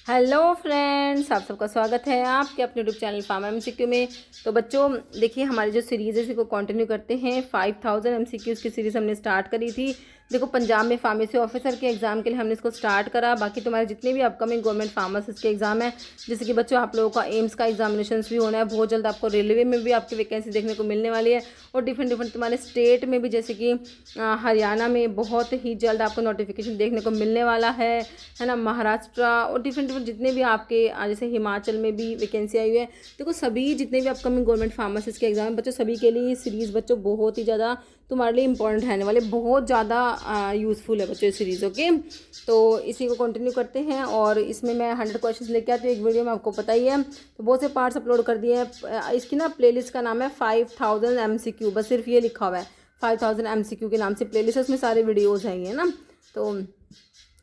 Hello friends, आप सबका स्वागत है आपके अपने यूट्यूब चैनल फार्मा एमसीक्यू में। तो बच्चों देखिए, हमारी जो सीरीज़ है इसी को कंटिन्यू करते हैं। 5000 एमसीक्यूज़ की सीरीज़ हमने स्टार्ट करी थी। देखो, पंजाब में फार्मेसी ऑफिसर के एग्ज़ाम के लिए हमने इसको स्टार्ट करा। बाकी तुम्हारे जितने भी अपकमिंग गवर्नमेंट फार्मासिस्ट के एग्ज़ाम है, जैसे कि बच्चों आप लोगों का एम्स का एग्जामिनेशन भी होना है बहुत जल्द। आपको रेलवे में भी आपकी वैकेंसी देखने को मिलने वाली है, और डिफरेंट तुम्हारे स्टेट में भी, जैसे कि हरियाणा में बहुत ही जल्द आपको नोटिफिकेशन देखने को मिलने वाला है ना। महाराष्ट्र और डिफरेंट जितने भी आपके जैसे हिमाचल में भी वैकेंसी आई हुई है। देखो, सभी जितने भी अपकमिंग गवर्नमेंट फार्मासिस्ट के एग्जाम बच्चों, सभी के लिए ये सीरीज़ बच्चों बहुत ही ज़्यादा तुम्हारे लिए इंपॉर्टेंट रहने वाले, बहुत ज़्यादा यूज़फुल है बच्चों ये सीरीज़। ओके, तो इसी को कंटिन्यू करते हैं। और इसमें मैं 100 क्वेश्चन लेके आती हूँ एक वीडियो में, आपको पता ही है। तो बहुत से पार्ट्स अपलोड कर दिए हैं। इसकी ना प्लेलिस्ट का नाम है 5000 MCQ, बस सिर्फ ये लिखा हुआ है 5000 MCQ के नाम से प्लेलिस्ट है। उसमें सारे वीडियोज़ हैं ये ना, तो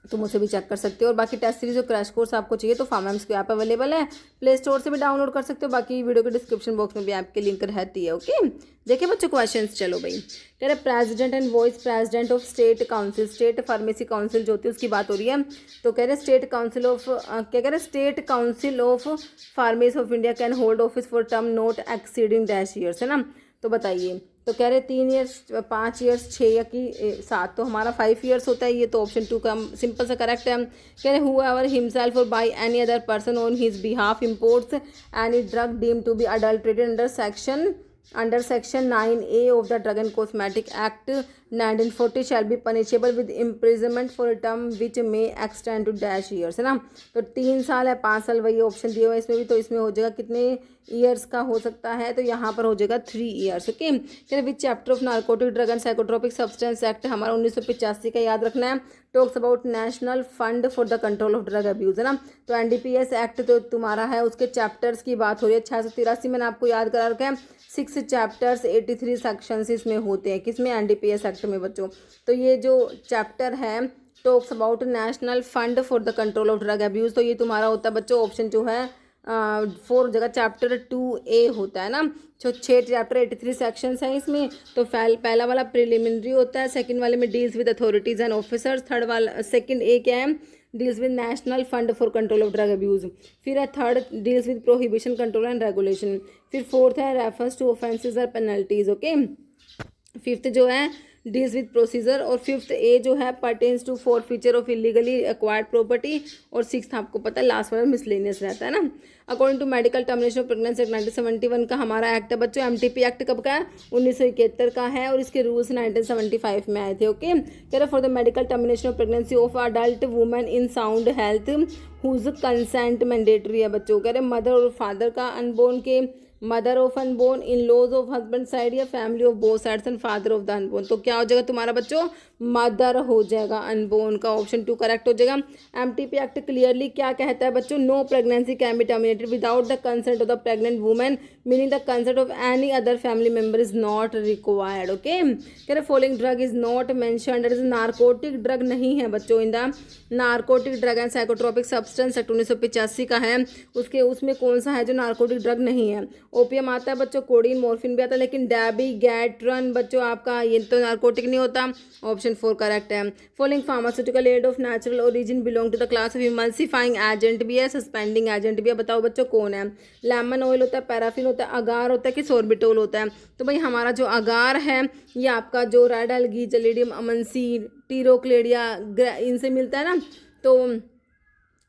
तुम उसे भी चेक कर सकते हो। और बाकी टेस्ट सीरीज और क्रैश कोर्स आपको चाहिए तो फार्मा एमसीक्यू ऐप अवेलेबल है, प्ले स्टोर से भी डाउनलोड कर सकते हो। बाकी वीडियो के डिस्क्रिप्शन बॉक्स में भी ऐप की लिंक रहती है। ओके, देखिए बच्चों क्वेश्चंस, चलो भाई। कह रहे president and vice president of state council, state pharmacy council जो होती है उसकी बात हो रही है। तो कह रहे स्टेट काउंसिल ऑफ क्या कह रहे state council of pharmacy of India can hold office for term not exceeding dash years, है ना। तो बताइए, तो कह रहे 3 ईयर्स, 5 ईयर्स, 6 या कि 7, तो हमारा 5 ईयर्स होता है। ये तो ऑप्शन 2 का सिंपल सा करेक्ट है। कह रहे हु एवर हिमसेल्फ और by any other person on his behalf imports any drug deem to be adulterated under section 9A of the Drug and Cosmetic Act 1940 shall be punishable with imprisonment for a term which may extend to dash years, है ना। तो 3 साल है, 5 साल, वही option दिए हुए इसमें भी। तो इसमें हो जाएगा कितने ईयर्स का हो सकता है, तो यहाँ पर हो जाएगा 3 ईयर्स। ओके, फिर विच chapter of narcotic drug and psychotropic substance act हमारा 1985 का याद रखना है। Talks about national fund for the control of drug abuse, है ना। तो NDPS एक्ट तो तुम्हारा है, उसके चैप्टर्स की बात हो रही है। 683 मैंने आपको याद करा रखा है। 6 चैप्टर्स 83 सेक्शंस इसमें होते हैं, किसमें, NDPS एक्ट में बच्चों। तो ये जो चैप्टर है talks about national fund for the control of drug abuse, तो ये तुम्हारा होता है बच्चों ऑप्शन जो है 4 जगह चैप्टर 2A होता है ना। जो 6 चैप्टर 83 सेक्शंस हैं इसमें। तो पहला वाला प्रिलिमिनरी होता है, सेकंड वाले में deals with authorities and officers, third वाला सेकंड A क्या है, deals with national fund for control of drug abuse. फिर है third deals with prohibition control and regulation. फिर फोर्थ है रेफर्स टू ऑफेंसेस और पेनल्टीज। ओके, फिफ्थ जो है डील्स विद प्रोसीजर, और फिफ्थ A जो है pertains to forfeiture of illegally acquired property, और सिक्स्थ आपको पता है लास्ट वाला मिसलेनियस रहता है ना। According to medical termination of pregnancy act 1971 का हमारा एक्ट है बच्चों। MTP एक्ट कब का है, 1971 का है, और इसके रूल्स 1975 में आए थे। ओके, कह रहे for the medical termination of pregnancy of adult women in sound health whose consent mandatory है बच्चों। कह रहे मदर और फादर का अनबोर्न के, mother of unborn, in laws of husband side, या family of both sides and father of the unborn. तो क्या हो जाएगा तुम्हारा बच्चों, मदर हो जाएगा, अनबोर्न का ऑप्शन 2 करेक्ट हो जाएगा। MTP एक्ट क्लियरली क्या कहता है बच्चों, no pregnancy can be terminated without the consent of the pregnant women, meaning the consent of any other family member is not required. Okay, कह रहे following drug is not mentioned, is narcotic drug नहीं है बच्चों in the narcotic drug and psychotropic substance act 1985 का है। उसमें कौन सा है जो नार्कोटिक ड्रग नहीं है। ओपियम आता है बच्चों, कोडीन, मॉर्फिन भी आता है, लेकिन डैबिगैट्रन बच्चों आपका ये तो नार्कोटिक नहीं होता। ऑप्शन 4 करेक्ट है। Following pharmaceutical aid of natural origin belong to the class of emulsifying agent भी है, सस्पेंडिंग एजेंट भी है। बताओ बच्चों कौन है। लेमन ऑयल होता है, पैराफिन होता है, अगार होता है कि सोर्बिटोल होता है। तो भाई हमारा जो अगार है ये आपका जो रेड एल्गी, जलेडियम अमनसी, टीरोक्लेडिया इनसे मिलता है ना। तो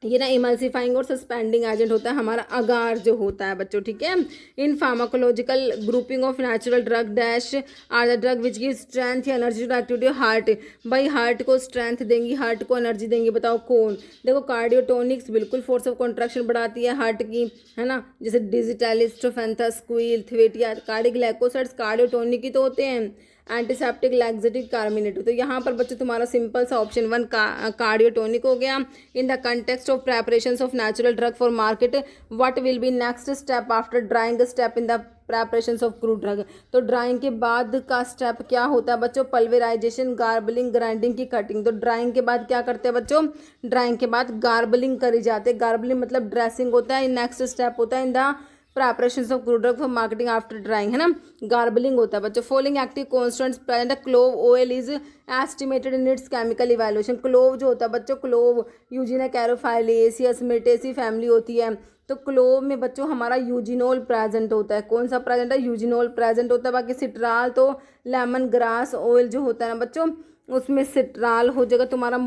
ये ना इमल्सिफाइंग और सस्पेंडिंग एजेंट होता है हमारा अगार जो होता है बच्चों, ठीक है। In pharmacological grouping of natural drug dash are the drug which give strength या एनर्जी टू एक्टिविटी हार्ट। भाई हार्ट को स्ट्रेंथ देंगी, हार्ट को एनर्जी देंगी, बताओ कौन। देखो कार्डियोटोनिक्स बिल्कुल फोर्स ऑफ कॉन्ट्रैक्शन बढ़ाती है हार्ट की, है ना, जैसे डिजिटैलिस, ट्रोफेंथस, क्विल, थ्वेटिया, कार्डियोग्लाइकोसाइड्स कार्डियोटोनिक ही तो होते हैं। Antiseptic, laxative, carminative. तो यहाँ पर बच्चों तुम्हारा सिंपल सा ऑप्शन 1 कार्डियोटोनिक हो गया। In the context of preparations of natural drug for market what will be next step after drawing step in the preparations of crude drug. तो ड्राइंग के बाद का स्टेप क्या होता है बच्चों, पल्वेराइजेशन, गार्बलिंग, ग्राइंडिंग की कटिंग। तो ड्राइंग के बाद क्या करते हैं बच्चों, ड्राइंग के बाद गार्बलिंग करी जाती है। गार्बलिंग मतलब ड्रेसिंग होता है। नेक्स्ट स्टेप होता है in the preparation of crude drug for marketing after drawing, है ना, गार्बलिंग होता है बच्चों। फॉलोइंग एक्टिव कॉन्स्टेंट्स प्रेजेंट है, clove oil is estimated in its chemical evaluation. Clove जो होता है बच्चों, क्लोव यूजिना कैरोफाइलेसियस मिर्टेसी फैमिली होती है, तो क्लोव में बच्चों हमारा यूजिनोल प्रेजेंट होता है। कौन सा प्रेजेंट है? यूजिनोल प्रेजेंट होता है। बाकी सिट्राल तो लेमन ग्रास ऑयल जो होता है ना बच्चों, उसमें सिट्राल हो जाएगा। तुम्हारा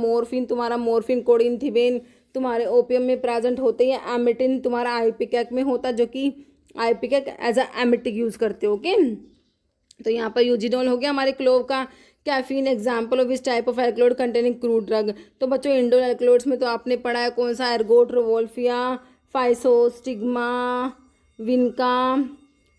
मोर्फिन कोडिनथिबिन तुम्हारे ओपियम में प्रेजेंट होते हैं। एमिटिन तुम्हारा आइपिकैक में होता है, जो कि आइपिकैक एज अ एमिटिक यूज करते हो। ओके, तो यहाँ पर यूजिनोल हो गया हमारे क्लोव का। कैफीन एग्जाम्पल ऑफ इस type of alkaloid containing crude drug. तो बच्चों इंडोल एल्कलॉइड्स में तो आपने पढ़ा है कौन सा? Ergot, rauvolfia, फाइसोस्टिग्मा, विनका,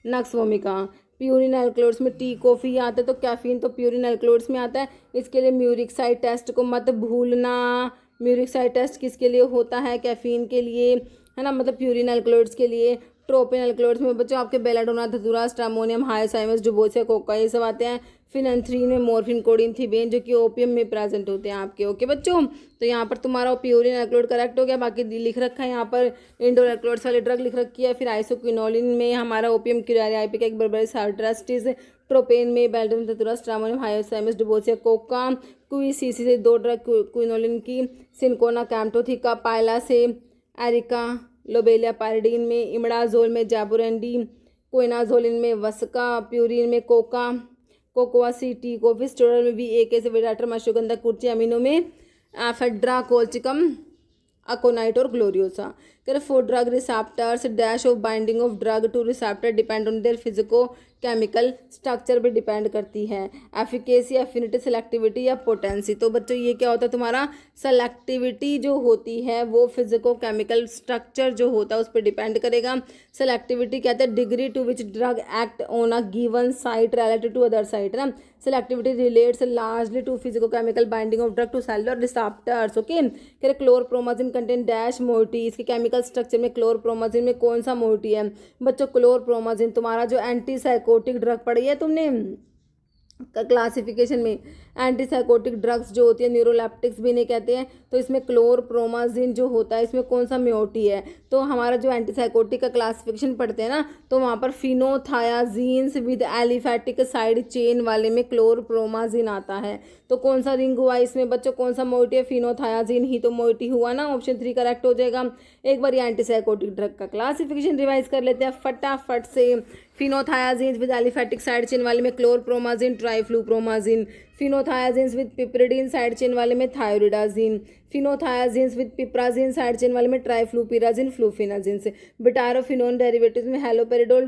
nux vomica. Purine alkaloids में टी, कॉफ़ी आता है, तो कैफीन तो प्यूरिन एल्कलॉइड्स में आता है। इसके लिए म्यूरिक साइड टेस्ट को मत भूलना। म्यूरिक साइड टेस्ट किसके लिए होता है? कैफीन के लिए, है ना, मतलब प्यूरिन एल्कलॉइड्स के लिए। ट्रोपिन एल्कलॉइड्स में बच्चों आपके बेलाडोना, धतूरा, स्ट्रामोनियम, हाइसाइमस, डुबोसिया, कोका, ये सब आते हैं। फिनेंथ्रीन में मोर्फिन, कोडिनथिबिन, जो कि ओपियम में प्रेजेंट होते हैं आपके। ओके बच्चों, तो यहाँ पर तुम्हारा प्यूरिन एल्कलॉइड करेक्ट हो गया। बाकी लिख रखा है यहाँ पर इंडोल एल्कलॉइड्स वाली ड्रग लिख रखी है। फिर आइसोक्विनोलिन में हमारा ओपियम, क्यूरारिया, आइपिकैक, बर्बेरिस, हार्ट्रास्टिस। ट्रोपेन में बेल्डम, धतूरा, स्ट्रामोनियम, हाइसाइमस, डुबोसिया, कोका। क्वीसीसी से 2 ड्रग क्विनोलिन की, सिंकोना, कैम्टोथिका, पायला से एरिका, लोबेलिया पायरिडीन में, इमडाजोल में जाबुरेंडी, कोइनाजोलिन में वसका, प्यूरिन में कोका, कोकोआ सी, टी, कोफिस्टोरल में भी एक ऐसे वेडाटर, मशोगंधा, कुर्ची, अमीनो में फेड्रा, कोल्चिकम, अकोनाइट और ग्लोरियोसा। कह for drug receptors dash of binding of drug two receptor depend on their physico chemical structure भी डिपेंड करती है। एफिकेसी, एफिनिटी, सेलेक्टिविटी या पोटेंसी। तो बच्चों ये क्या होता है तुम्हारा? सेलेक्टिविटी जो होती है वो फिजिको केमिकल स्ट्रक्चर जो होता है उस पर डिपेंड करेगा। सेलेक्टिविटी कहते हैं degree to which drug act on a given site related to other site, है ना। Selectivity relates largely to physico chemical binding of drug to cellular receptors. Okay, कह क्लोरप्रोमाजिन कंटेन डैश मोइटी। इसके chemical structure में chlorpromazine में कौन सा moiety है बच्चों? क्लोरप्रोमाजिन तुम्हारा जो एंटीसाइकोटिक ड्रग पढ़ी है तुमने क्लासिफिकेशन में, एंटीसाइकोटिक ड्रग्स जो होती है न्यूरोलेप्टिक्स भी नहीं कहते हैं, तो इसमें क्लोरप्रोमाजिन जो होता है इसमें कौन सा मोइटी है? तो हमारा जो एंटीसाइकोटिक का क्लासिफिकेशन पढ़ते हैं ना, तो वहाँ पर फिनोथायाजीन्स विद एलिफैटिक साइड चेन वाले में क्लोरप्रोमाजिन आता है। तो कौन सा रिंग हुआ इसमें बच्चों? कौन सा मोइटी है? फिनोथायाजीन ही तो मोइटी हुआ ना। ऑप्शन 3 करेक्ट हो जाएगा। एक बार ये एंटीसाइकोटिक ड्रग का क्लासिफिकेशन रिवाइज कर लेते हैं फटाफट से। फिनोथायाजीन्स विद एलिफैटिक साइड चेन वाले में क्लोरप्रोमाजिन, ट्राइफ्लूप्रोमाजिन। फिनोथायाजीन्स विद पिपरिडीन साइड चेन वाले में थायोरिडाजिन। फिनोथायाजीन्स विद पिप्राजिन साइड चेन वाले में ट्राइफ्लूपिराजिन, फ्लूफिनाजिन से। बिटारोफिनोन डेरिवेटिव्स में हेलोपेरिडोल,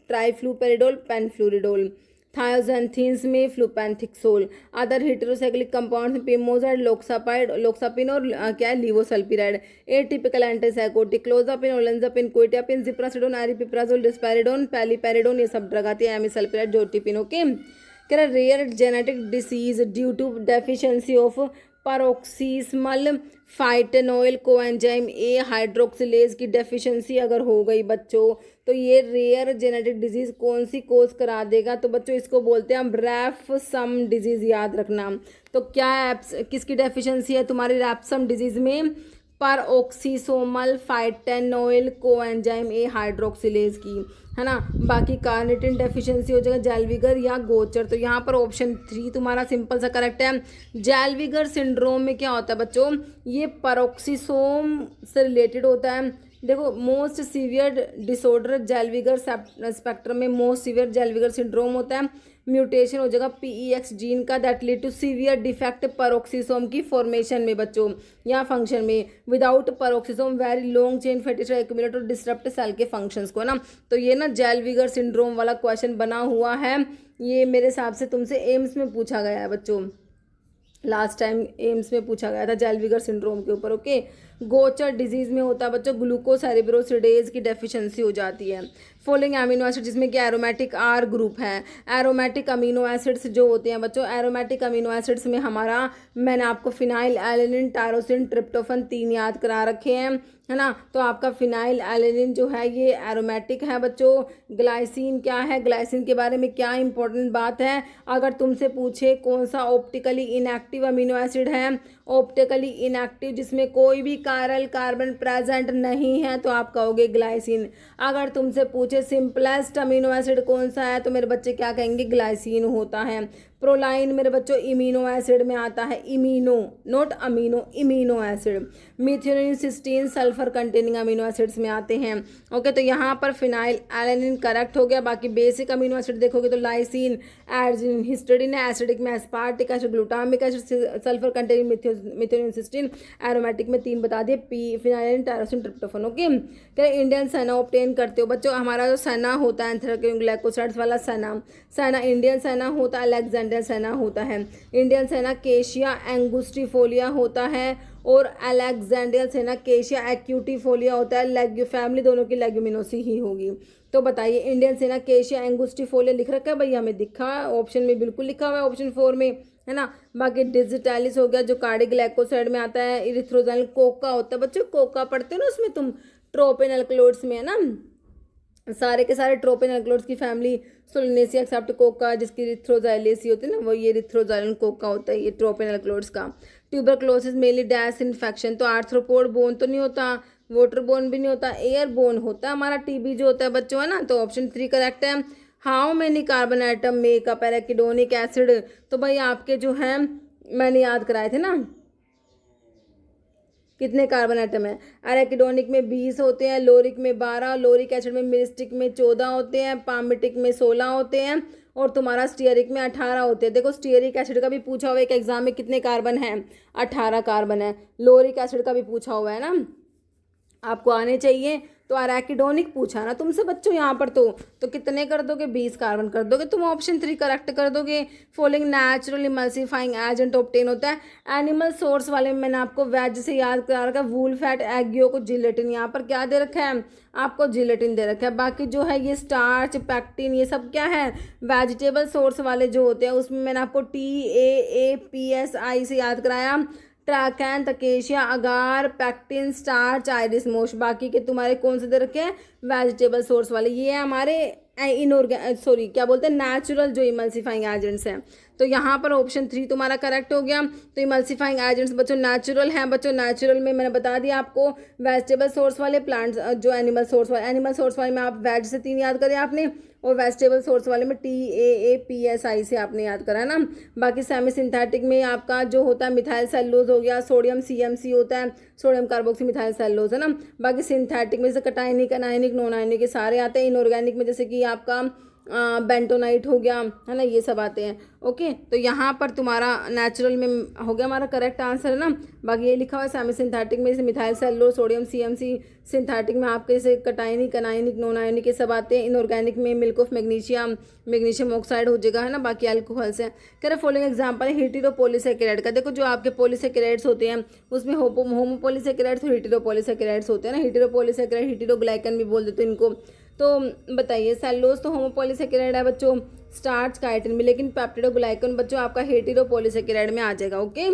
ट्राइफ्लूपेरिडोल, पेनफ्लूरिडोल। थायोजैंथीन्स में फ्लूपेंथिक्सोल। अदर हेटेरोसाइक्लिक कंपाउंड्स में पिमोजाइड, लोक्सापिन और क्या है लिवोसल्पिराइड। एटिपिकल एंटीसाइकोटिक क्लोजापिन, ओलेंजापिन, क्विटियापिन, जिप्रासिडोन, एरिपिप्राजोल, डिस्पेरिडोन, पैलिपेरिडोन, ये सब ड्रग आती है। एमिसल्पिराइड, जोटिपिन। ओके, कह रहा rare genetic disease due to deficiency of paroxysmal phytanoyl coenzyme A hydroxylase की डेफिशिएंसी अगर हो गई बच्चों, तो ये रेयर जेनेटिक डिजीज कौन सी कोज करा देगा? तो बच्चों इसको बोलते हैं हम रैप्सम डिजीज, याद रखना। तो क्या किसकी डेफिशिएंसी है तुम्हारी रैप्सम डिजीज में? पैरोक्सिसोमल फाइटेनोइल कोएंजाइम ए हाइड्रोक्सिलेज की, है ना। बाकी कार्निटिन डेफिशिएंसी हो जाएगा जैल्विगर या गोचर। तो यहाँ पर ऑप्शन 3 तुम्हारा सिंपल सा करेक्ट है। जैल्विगर सिंड्रोम में क्या होता है बच्चों? ये पैरोक्सिसोम से रिलेटेड होता है। देखो most severe disorder Zellweger spectrum में मोस्ट सीवियर जैल्विगर सिंड्रोम होता है। म्यूटेशन हो जाएगा PEX जीन का that lead to severe defect peroxisome की फॉर्मेशन में बच्चों या फंक्शन में। Without peroxisome very long chain fatty acid accumulate और डिस्टर्ब सेल के फंक्शंस को ना। तो ये ना जैल्विगर सिंड्रोम वाला क्वेश्चन बना हुआ है। ये मेरे हिसाब से तुमसे एम्स में पूछा गया है बच्चों, लास्ट टाइम एम्स में पूछा गया था जैल्विगर सिंड्रोम के ऊपर। ओके, गोचर डिजीज में होता है बच्चों ग्लूकोसैरिब्रोसिडेज की डेफिशिएंसी हो जाती है। फॉलोइंग अमीनो एसिड जिसमें कि एरोमेटिक R ग्रुप है। एरोमेटिक अमीनो एसिड्स जो होते हैं बच्चों, एरोमेटिक अमीनो एसिड्स में हमारा, मैंने आपको फिनाइल एलेनिन, टायरोसिन, ट्रिप्टोफन 3 याद करा रखे हैं, है ना। तो आपका फिनाइल एलेनिन जो है ये एरोमेटिक है बच्चों। ग्लाइसिन क्या है? ग्लाइसिन के बारे में क्या इंपॉर्टेंट बात है? अगर तुमसे पूछे कौन सा ऑप्टिकली इनएक्टिव अमीनो एसिड है? ऑप्टिकली इनएक्टिव जिसमें कोई भी कायरल कार्बन प्रेजेंट नहीं है तो आप कहोगे ग्लाइसिन। अगर तुमसे पूछे सिंपलेस्ट अमीनो एसिड कौन सा है तो मेरे बच्चे क्या कहेंगे, ग्लाइसिन होता है। प्रोलाइन मेरे बच्चों इमीनो एसिड में आता है, imino not amino, imino acid. Methionine, cysteine, sulphur containing amino acids में आते हैं। ओके, तो यहाँ पर फिनाइल एलेनिन करेक्ट हो गया। बाकी बेसिक अमीनो एसिड देखोगे तो लाइसिन, एर्जिनिन, हिस्टिडीन है, एसिडिक में aspartic acid, glutamic acid, sulphur containing methionine, cysteine, aromatic में 3 बता दिए, P phenylalanine, tyrosine, tryptophan. Okay, क्या इंडियन सना ऑब्टेन करते हो बच्चों, हमारा जो सना होता है एंथ्राक्योग्लाइकोसाइड्स वाला सना इंडियन सना होता है, अलेक्जेंडर सना होता है। इंडियन सना केशिया एंगुस्टिफोलिया होता है और अलेक्जेंड्रियल सेना केशिया एक्यूटिफोलिया होता है। लेग्यू फैमिली दोनों की लेग्यूमिनोसी ही होगी। तो बताइए इंडियन सेना केशिया एंगुस्टिफोलिया लिख रखा है भैया, हमें दिखा ऑप्शन में, बिल्कुल लिखा हुआ है ऑप्शन 4 में, है ना। बाकी डिजिटैलिस हो गया जो कार्डियोग्लाइकोसाइड में आता है। इरिथ्रोजाइल कोका होता है बच्चों, कोका पढ़ते हो ना उसमें तुम, ट्रोपिन अल्कलोइड्स में है ना, सारे के सारे ट्रोपिन अल्कलोइड्स की फैमिली सोलिनेसिया एक्सेप्ट कोका, जिसकी रिथ्रोजाइलेसी होती है ना, वो ये रिथ्रोजाइलिन कोका होता है, ये ट्रोपिन अल्कलोइड्स का। ट्यूबरक्लोसिस मेनली डैश इन्फेक्शन, तो आर्थ्रोपोड बोन तो नहीं होता, वाटर बोन भी नहीं होता, एयर बोन होता है हमारा टीबी जो होता है बच्चों, है ना। तो ऑप्शन 3 करेक्ट है। How many carbon atom make up arachidonic acid, तो भाई आपके जो हैं मैंने याद कराए थे ना, कितने कार्बन एटम है। एराकिडोनिक में 20 होते हैं, लोरिक में 12, लोरिक एसिड में मिरिस्टिक में 14 होते हैं, पामिटिक में 16 होते हैं और तुम्हारा स्टीयरिक में 18 होते हैं। देखो स्टीयरिक एसिड का भी पूछा हुआ है एक एग्जाम में, कितने कार्बन है, 18 कार्बन है। लोरिक एसिड का भी पूछा हुआ है ना, आपको आने चाहिए। तो एराकिडोनिक पूछा ना तुमसे बच्चों यहाँ पर, तो कितने कर दोगे, 20 कार्बन कर दोगे तुम, ऑप्शन 3 करेक्ट कर दोगे। Following natural emulsifying agent obtain होता है एनिमल सोर्स वाले में, मैंने आपको वेज से याद करा रखा, wool fat, egg yolk, gelatin, यहाँ पर क्या दे रखा है आपको, जिलेटिन दे रखा है। बाकी जो है ये स्टार्च, पैक्टिन, ये सब क्या है, वेजिटेबल सोर्स वाले जो होते हैं, उसमें मैंने आपको TAAPSI से याद कराया, ट्रैकैन, तकेशिया, अगार, पैक्टिन, स्टार्च, आयरिस मोश। बाकी के तुम्हारे कौन से दे रखे हैं, वेजिटेबल सोर्स वाले, ये है हमारे क्या बोलते हैं, नेचुरल जो इमल्सिफाइंग एजेंट्स हैं। तो यहाँ पर ऑप्शन 3 तुम्हारा करेक्ट हो गया। तो इमल्सिफाइंग एजेंट्स बच्चों नेचुरल हैं बच्चों, नेचुरल में मैंने बता दिया आपको, वेजिटेबल सोर्स वाले, प्लांट्स जो एनिमल सोर्स वाले में आप वेज से 3 याद करें आपने, और वेजिटेबल सोर्स वाले में TAAPSI से आपने याद करा ना। बाकी सेमी सिंथेटिक में आपका जो होता है मिथाइल सेलुलोज हो गया, सोडियम CMC होता है, सोडियम कार्बोक्सी मिथाइल सेलुलोज, है ना। बाकी सिंथेटिक में जैसे कटाइनिक, अनायनिक, नॉन आयनिक के सारे आते हैं। इनऑर्गेनिक में जैसे कि आपका बेंटोनाइट हो गया, है ना, ये सब आते हैं। ओके, तो यहाँ पर तुम्हारा नेचुरल में हो गया हमारा करेक्ट आंसर, है ना। बाकी ये लिखा हुआ है सेमी सिंथेटिक में जैसे methyl cellulose, sodium CMC, synthetic में आपके जैसे कटाइनिक, अनायनिक, नॉन आयनिक ये सब आते हैं। इनऑर्गेनिक में मिल्क ऑफ मैग्नीशियम ऑक्साइड हो जाएगा, है ना। बाकी अल्कोहल से कह रहे फॉलोइंग एग्जाम्पल है हेटेरोपॉलीसैकेराइड का। देखो जो आपके पॉलीसैकेराइड्स होते हैं उसमें होमोपॉलीसैकेराइड्स और हेटेरोपॉलीसैकेराइड्स होते हैं ना। हेटेरोपॉलीसैकेराइड हेटेरोग्लाइकन भी बोल देते हैं इनको। तो बताइए सेलुलोज तो होमोपॉलीसैकेराइड है बच्चों, स्टार्च काइटिन में, लेकिन पेप्टिडोग्लाइकन बच्चों आपका हेटेरोपॉलीसैकेराइड में आ जाएगा। ओके,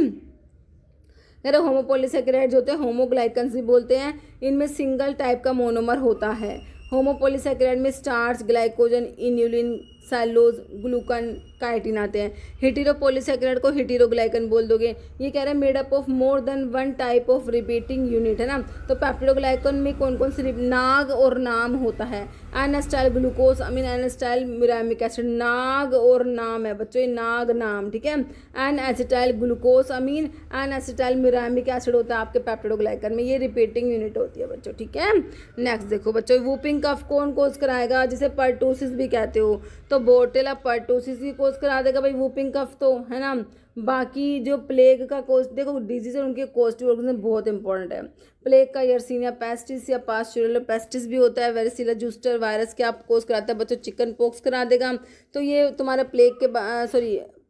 अरे होमोपॉलीसैकेराइड्स होते हैं, होमोग्लाइकन्स भी बोलते हैं, इनमें सिंगल टाइप का मोनोमर होता है। होमोपॉलीसैकेराइड में starch, glycogen, inulin, cellulose, glucan, chitin आते हैं। हेटेरोपॉलीसैकेराइड को हेटेरोग्लाइकन बोल दोगे। ये कह रहे हैं made up of more than 1 type of repeating unit, है ना। तो पेप्टिडोग्लाइकन में कौन कौन से नाग और नाम होता है, एन एसिटाइल ग्लूकोज अमीन, एन एसिटाइल मिरामिक एसिड, नाग और नाम है बच्चों, ये नाग नाम, ठीक है। एन एसिटाइल ग्लूकोज अमीन, एन एसिटाइल मिरामिक एसिड होता है आपके पेप्टिडोग्लाइकन में, ये रिपीटिंग यूनिट होती है बच्चों, ठीक है। नेक्स्ट देखो बच्चों, वूपिंग कफ कौन कोज कराएगा, जिसे पर्टोसिस भी कहते हो, तो बोर्डेला पर्टोसिस ही कोज करा देगा भाई वूपिंग कफ, तो है ना। बाकी जो प्लेग का कोज, देखो डिजीज है उनके कोस्टिव ऑर्गेनिज्म बहुत इंपॉर्टेंट है। प्लेग का यर्सीनिया पेस्टिस या पास्चुरल पेस्टिस भी होता है। वेरिसिला जूस्टर वायरस के आप कोज कराता है बच्चों, चिकन पॉक्स करा देगा। तो ये तुम्हारे प्लेग के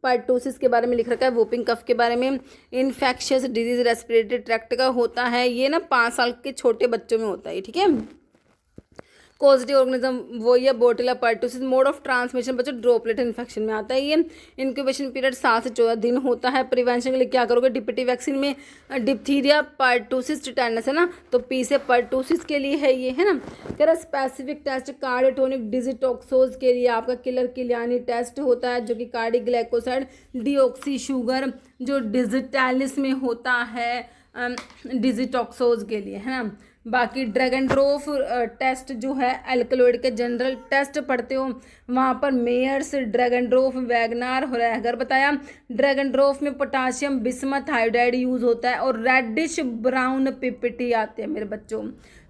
पर्टोसिस के बारे में लिख रखा है। वूपिंग कफ के बारे में इन्फेक्शियस डिजीज रेस्पिरेटरी ट्रैक्ट का होता है, ये ना 5 साल के छोटे बच्चों में होता है, ठीक है। कॉजेटिव ऑर्गेनिज्म वही है बोर्डेला पर्टोसिस। मोड ऑफ ट्रांसमिशन बच्चों ड्रॉपलेट इन्फेक्शन में आता है ये। इंक्यूबेशन पीरियड 7 से 14 दिन होता है। प्रिवेंशन के लिए क्या करोगे, DPT वैक्सीन में डिप्थीरिया, पर्टोसिस, टिटेनस, है ना। तो P से पर्टोसिस के लिए है ये, है ना। कह रहा स्पेसिफिक टेस्ट कार्डियोटोनिक डिजिटॉक्सोज के लिए आपका किलर किलियानी टेस्ट होता है, जो कि कार्डिक ग्लाइकोसाइड डीऑक्सी शुगर जो डिजिटैलिस में होता है, डिजिटॉक्सोज के लिए, है ना। बाकी ड्रैगन ड्रोफ टेस्ट जो है एल्कलॉइड के जनरल टेस्ट पढ़ते हो, वहाँ पर मेयर्स, ड्रैगन ड्रोफ, वैगनार, होरागर बताया। ड्रैगन ड्रोफ में पोटाशियम बिस्मथ हाइड्राइड यूज़ होता है और रेडिश ब्राउन पिपिटी आते हैं मेरे बच्चों।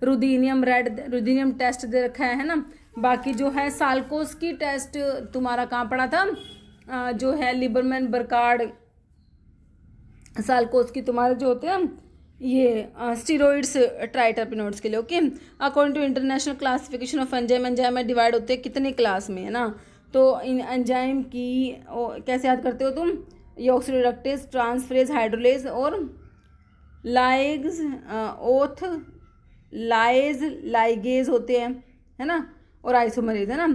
रुदीनियम रेड, रुदीनियम टेस्ट दे रखा है ना। बाकी जो है साल्कोस्की टेस्ट तुम्हारा कहाँ पड़ा था, जो है लिबरमैन बर्कार्ड साल्कोस्की तुम्हारे जो होते हैं ये स्टीरोइड्स ट्राइटरपिनोइड्स के लिए। Okay, according to international classification of enzyme, enzyme में डिवाइड होते हैं कितने क्लास में, है ना। तो इन एंजाइम की कैसे याद करते हो तुम, ये ऑक्सीडोरेक्टेज, ट्रांसफरेज, हाइड्रोलेज और लाइग्स, ओथ, लाइज, लाइगेज होते हैं, है ना, और आइसोमरेज, है ना।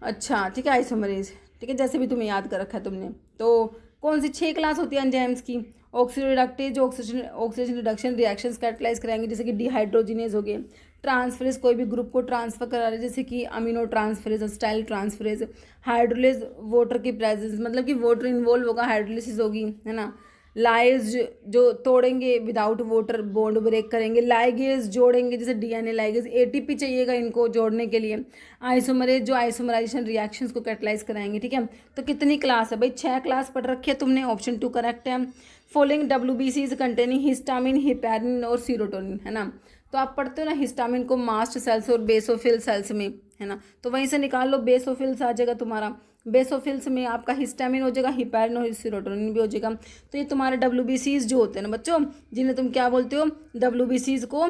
अच्छा ठीक है, आइसोमरेज, ठीक है, जैसे भी तुम्हें याद कर रखा है तुमने। तो कौन सी 6 क्लास होती है एंजाइम्स की, ऑक्सीडोरेक्टेज, ऑक्सीजन रिडक्शन रिएक्शंस कैटलाइज कराएंगे, जैसे कि डिहाइड्रोजिनेज हो गए। ट्रांसफरेज, कोई भी ग्रुप को ट्रांसफर करा रहे, जैसे कि amino transferase, style transferase. Hydrolase, water की प्रेजेंस, मतलब कि वाटर इन्वॉल्व होगा, हाइड्रोलिसिस होगी, है ना। लाइज जो तोड़ेंगे विदाउट वाटर, बॉन्ड ब्रेक करेंगे। लाइगेज जोड़ेंगे, जैसे डीएनए लाइगेज, एटीपी चाहिएगा इनको जोड़ने के लिए। आइसोमरेज जो आइसोमराइजेशन रिएक्शंस को कैटलाइज कराएंगे, ठीक है। तो कितनी क्लास है भाई, 6 क्लास पढ़ रखी है तुमने, ऑप्शन 2 करेक्ट है। Following WBCs containing histamine, heparin और सीरोटोनिन, है ना। तो आप पढ़ते हो ना हिस्टामिन को मास्ट सेल्स और बेसोफिल सेल्स में, है ना, तो वहीं से निकाल लो, बेसोफिल्स आ जाएगा तुम्हारा। बेसोफिल्स में आपका हिस्टामिन हो जाएगा, हिपैरिन और सीरोटोनिन भी हो जाएगा। तो ये तुम्हारे WBCs जो होते हैं ना बच्चों, जिन्हें तुम क्या बोलते हो, WBCs को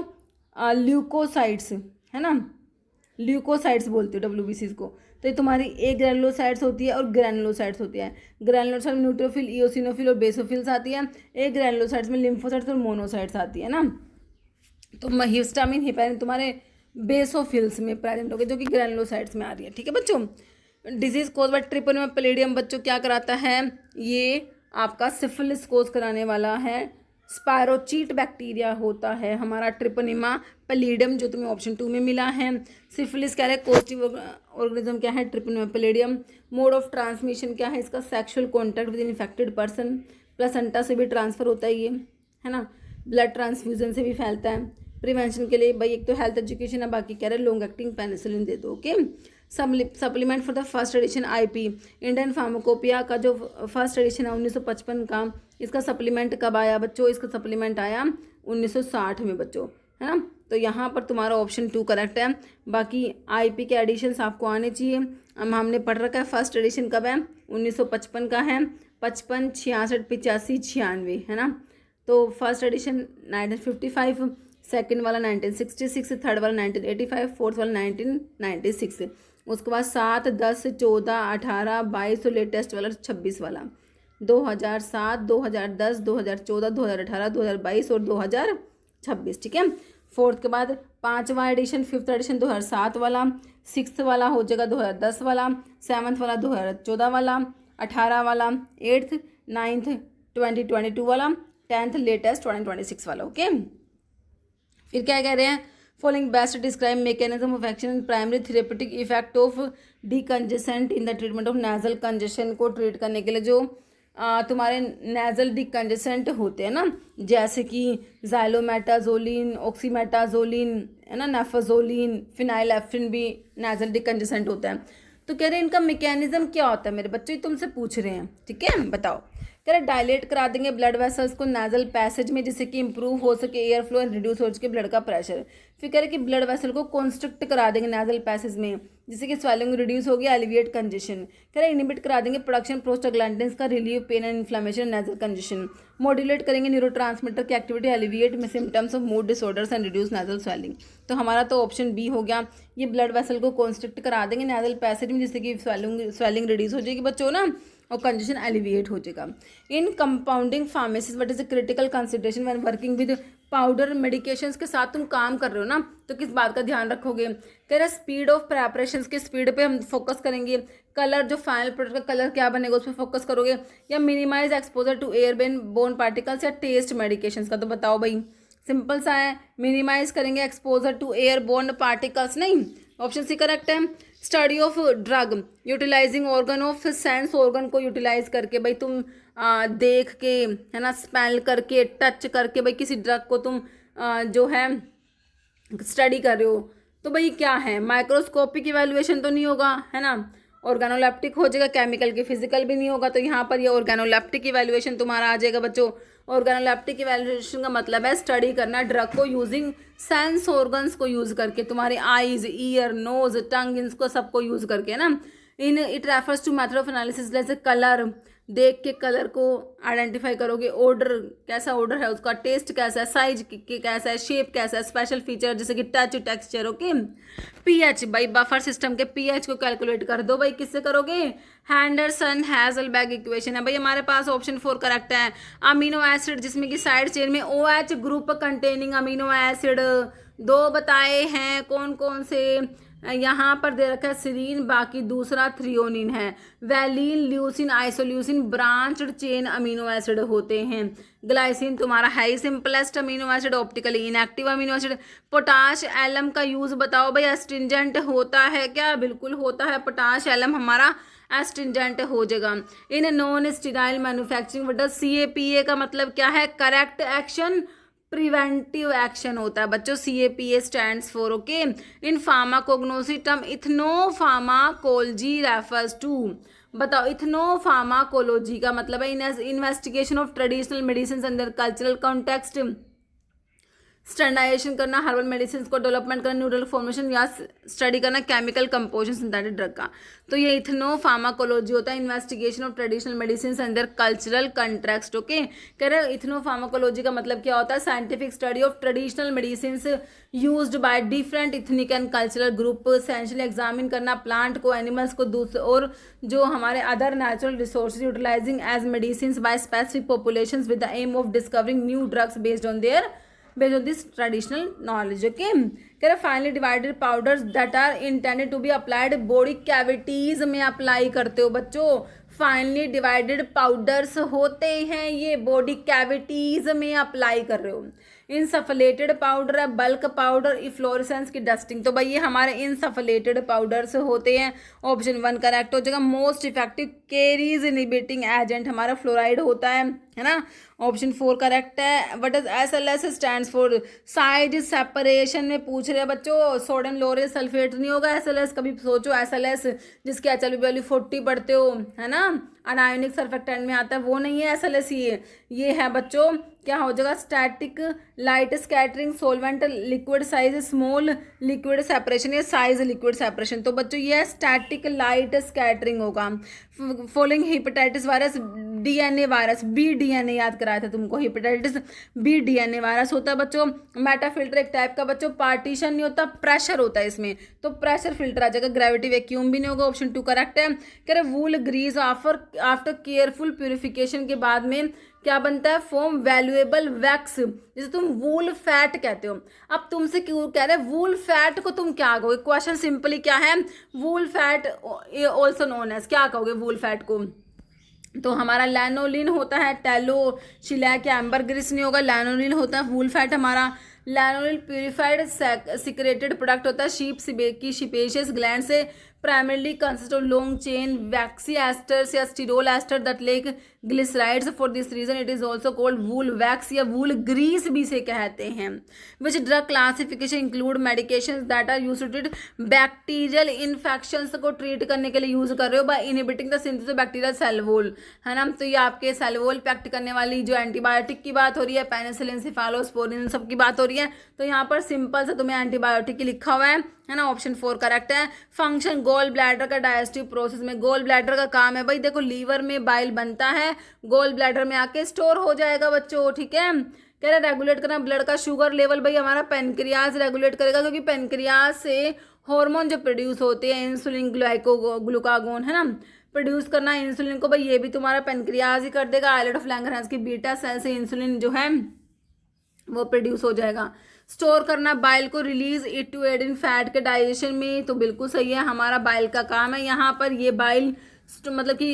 ल्यूकोसाइड्स, है ना, ल्यूकोसाइड्स बोलते हो WBCs को। तो ये तुम्हारी एक ग्रैनुलोसाइड्स होती है और ग्रैनुलोसाइड्स होती है। ग्रैनुलोसाइड में न्यूट्रोफिल, इओसिनोफिल और बेसोफिल्स आती है। एक ग्रैनुलोसाइड्स में लिम्फोसाइट्स और मोनोसाइट्स आती है ना। तो हिस्टामिन, हिपैरिन तुम्हारे बेसोफिल्स में प्रेजेंट हो गए, जो कि ग्रैनुलोसाइट्स में आ रही है, ठीक है बच्चों। Disease cause bye Treponema palladium बच्चों क्या कराता है, ये आपका सिफिलिस कोज कराने वाला है। स्पायरोचीट बैक्टीरिया होता है हमारा ट्रिपोनिमा पैलिडियम, जो तुम्हें ऑप्शन 2 में मिला है। सिफिलिस क्या है, कोस्टिव ऑर्गेनिज्म क्या है, Treponema palladium. Mode of transmission क्या है इसका, sexual contact with infected person, placenta से भी ट्रांसफर होता है ये, है ना। ब्लड ट्रांसफ्यूजन से भी फैलता है। प्रिवेंशन के लिए भाई एक तो हेल्थ एजुकेशन है, बाकी कह रहे लॉन्ग एक्टिंग पेनिसिलिन दे दो। Okay, supplement for the first edition IP Indian pharmacopoeia का जो फर्स्ट एडिशन है 1955 का, इसका सप्लीमेंट कब आया बच्चों, इसका सप्लीमेंट आया 1960 में बच्चों, है ना। तो यहाँ पर तुम्हारा ऑप्शन 2 करेक्ट है। बाकी IP के एडिशंस आपको आने चाहिए। हमने पढ़ रखा है फर्स्ट एडिशन कब है, 1955 का है, 55, 66, 85, 96, है ना। तो फर्स्ट एडिशन 1955, सेकंड वाला 1966, थर्ड वाला 1985, फोर्थ वाला 1996। उसके बाद 7, 10, 14, 18, 22 और लेटेस्ट वाला 26 वाला 2007, 2010, 2014, 2018, 2022 और 2026, ठीक है। फोर्थ के बाद 5वां एडिशन, 5th एडिशन 2007 वाला, 6th वाला हो जाएगा 2010 वाला, 7th वाला 2014 वाला, 18 वाला 8th, 9th 2022 वाला, 10th लेटेस्ट 2026 वाला। ओके, फिर क्या कह रहे हैं, following best describe mechanism of action and primary therapeutic effect of decongestant in the treatment of nasal congestion को ट्रीट करने के लिए जो तुम्हारे नेजल डिकंजेसेंट होते हैं ना, जैसे कि ज़ाइलोमेटाजोलिन, ऑक्सीमेटाजोलिन, है ना, नेफाजोलिन, फिनाइलेफ्रिन भी नेजल डिकंजेसेंट होता है। तो कह रहे हैं इनका मैकेनिज्म क्या होता है मेरे बच्चे, तुमसे पूछ रहे हैं, ठीक है, बताओ। कह रहे डायलेट करा देंगे ब्लड वेसल्स को नेजल पैसेज में, जिससे कि इंप्रूव हो सके एयर फ्लो एंड रिड्यूस हो सके ब्लड का प्रेशर। फिर कह रहे कि ब्लड वेसल को कॉन्स्ट्रिक्ट करा देंगे नेजल पैसेज में, जिससे कि स्वेलिंग रिड्यूस होगी, एलिविएट कंजेशन। कह रहे इनिबिट करा देंगे प्रोडक्शन प्रोस्टाग्लैंडिन्स का, relieve pain and inflammation nasal congestion. Modulate करेंगे न्यूरोट्रांसमीटर की एक्टिविटी, एलिविएट में symptoms of mood disorders and reduce nasal swelling. तो हमारा तो ऑप्शन बी हो गया, ये ब्लड वेसल को कॉन्स्ट्रिक्ट करा देंगे नेजल पैसेज में, जिससे कि स्वेलिंग रिड्यूस हो जाएगी बच्चों ना, और कंजेशन एलिविएट हो जाएगा। In compounding pharmacies what is the critical consideration when working with powder medications के साथ तुम काम कर रहे हो ना, तो किस बात का ध्यान रखोगे। कह रहा स्पीड ऑफ प्रेपरेशंस के स्पीड पे हम फोकस करेंगे, कलर जो फाइनल प्रोडक्ट का कलर क्या बनेगा उस पर फोकस करोगे, या minimise exposure to airborne particles या टेस्ट मेडिकेशंस का। तो बताओ भाई, सिंपल सा है, मिनिमाइज करेंगे exposure to airborne particles, नहीं ऑप्शन सी करेक्ट है। Study of drug utilising organ of sense organ को यूटिलाइज करके भाई तुम देख के, है ना, स्मेल करके, टच करके भाई किसी ड्रग को तुम जो है स्टडी कर रहे हो, तो भाई क्या है, माइक्रोस्कोपिक इवेल्युएशन तो नहीं होगा, है ना, ऑर्गेनोलेप्टिक हो जाएगा, केमिकल की फिजिकल भी नहीं होगा, तो यहाँ पर ये ऑर्गेनोलेप्टिक इवेल्युएशन तुम्हारा आ जाएगा बच्चों। ऑर्गेनोलेप्टिक इवेल्युएशन का मतलब है स्टडी करना ड्रग को यूजिंग सेंस ऑर्गन्स को यूज करके, तुम्हारे आईज, ईयर, नोज, टंग, इनको सबको यूज करके, है ना। In it refers to method of analysis, जैसे कलर देख के कलर को आइडेंटिफाई करोगे, ऑर्डर कैसा ऑर्डर है उसका, टेस्ट कैसा है, साइज कैसा है, शेप कैसा है, स्पेशल फीचर जैसे कि टच, टेक्सचर, ओके। पीएच भाई बफर सिस्टम के पीएच को कैलकुलेट कर दो भाई, किससे करोगे, हैंडरसन हैजलबैग इक्वेशन है भाई हमारे पास, ऑप्शन 4 करेक्ट है। अमीनो एसिड जिसमें कि साइड चेन में OH group containing amino acid 2 बताए हैं, कौन कौन से, यहाँ पर दे रखा है सीरीन, बाकी दूसरा थ्रियोनिन है। Valine, leucine, isoleucine branched chain amino acid होते हैं। ग्लाइसिन तुम्हारा है ही simplest amino acid, optically inactive amino acid. Potash alum का यूज बताओ भाई, एस्ट्रिंजेंट होता है क्या, बिल्कुल होता है, पोटाश एलम हमारा एस्ट्रिंजेंट हो जाएगा। In non sterile manufacturing what does CAPA का मतलब क्या है, करेक्ट एक्शन प्रिवेंटिव एक्शन होता है बच्चों, CAPA stands for, okay. In pharmacognosy term ethnopharmacology refers to, बताओ इथनोफार्माकोलॉजी का मतलब है investigation of traditional medicine under cultural context, standardisation करना हर्बल मेडिसिन को, डेवलपमेंट करना न्यू ड्रग फॉर्मेशन, या स्टडी करना केमिकल कंपोजिशन सिंथेटिक ड्रग का। तो ये इथनोफार्माकोलॉजी होता है, investigation of traditional medicine under cultural context, okay. कह रहे इथनोफार्माकोलॉजी का मतलब क्या होता है, scientific study of traditional medicine used by different ethnic and cultural group, essentially examine करना प्लांट को, एनिमल्स को, दूसरे और जो हमारे other natural resources utilising as medicine by specific populations with the aim of discovering new drugs based on this traditional knowledge, okay। कह रहे finely divided powders that are intended to be applied body cavities में apply करते हो बच्चों, finally divided powders होते हैं ये body cavities में अप्लाई कर रहे हो। इनसफलेटेड पाउडर है, बल्क पाउडर, इफ्लोरेसेंस की डस्टिंग, तो भाई ये हमारे इनसफलेटेड पाउडर्स होते हैं, ऑप्शन 1 करेक्ट हो जाएगा। Most effective carries inhibiting agent हमारा फ्लोराइड होता है ना, ऑप्शन 4 करेक्ट है। What is SLS stands for, side separation में पूछ रहे हैं बच्चों, सोडियम लोरेट सल्फेट नहीं होगा SLS, कभी सोचो SLS जिसकी HLB वैल्यू 40 पढ़ते हो, है ना, अनायोनिक सर्फेक्टेंट में आता है, वो नहीं है SLS, ये है बच्चों क्या हो जाएगा, static light scattering solvent liquid size small liquid separation या साइज लिक्विड सेपरेशन, तो बच्चों ये स्टैटिक लाइट स्कैटरिंग होगा। Following hepatitis virus, DNA virus, B DNA याद कराया था तुमको, हेपेटाइटिस B DNA वायरस होता है बच्चों। मेटाफिल्टर एक टाइप का बच्चों, पार्टीशन नहीं होता, प्रेशर होता है इसमें, तो प्रेशर फिल्टर आ जाएगा, ग्रेविटी वैक्यूम भी नहीं होगा, ऑप्शन 2 करेक्ट है। कह रहे वूल ग्रीस आफ्टर केयरफुल प्यूरिफिकेशन के बाद में क्या बनता है, फॉर्म वैल्यूएबल वैक्स, जैसे तुम वूल फैट कहते हो। अब तुमसे क्यों कह रहे हैं वूल फैट को तुम क्या कहोगे, क्वेश्चन सिंपली क्या है, wool fat also known as, क्या कहोगे वूल फैट को, तो हमारा लैनोलिन होता है, टेलो शिलैक या एम्बरग्रिस नहीं होगा, लैनोलिन होता है वूल फैट हमारा। लैनोलिन प्यूरिफाइड सिक्रेटेड प्रोडक्ट होता है शीप की शिपेशियस ग्लैंड से, primarily consist of long chain waxy esters या sterol ester that lack glycerides, for this reason it is also called wool wax या wool grease भी से कहते हैं। Which drug classification include medications that are used to treat bacterial infections को treat करने के लिए यूज कर रहे हो by inhibiting the synthesis of bacterial cell wall, है ना, तो ये आपके सेल वॉल पैक्ट करने वाली जो एंटीबायोटिक की बात हो रही है, पेनिसिलिन, सिफालोस्पोरिन, सब की बात हो रही है, तो यहाँ पर सिंपल से तुम्हें एंटीबायोटिक लिखा हुआ है ना, ऑप्शन 4 करेक्ट है। फंक्शन गोल ब्लैडर का डाइजेस्टिव प्रोसेस में, गोल ब्लैडर का काम है भाई देखो, लीवर में बाइल बनता है, गोल ब्लैडर में आके स्टोर हो जाएगा बच्चों, ठीक है। कह रहे रेगुलेट करना ब्लड का शुगर लेवल, भाई हमारा पेनक्रियाज रेगुलेट करेगा, क्योंकि पेनक्रियाज से हार्मोन जो प्रोड्यूस होते हैं, इंसुलिन, ग्लूकागोन, है ना, प्रोड्यूस करना इंसुलिन को, भाई ये भी तुम्हारा पेनक्रियाज ही कर देगा। आइलेट ऑफ लैंगरहैंस की बीटा सेल से इंसुलिन जो है वो प्रोड्यूस हो जाएगा। स्टोर करना बाइल को, release it to aid in fat के डाइजेशन में, तो बिल्कुल सही है, हमारा बाइल का काम है। यहाँ पर ये बाइल मतलब कि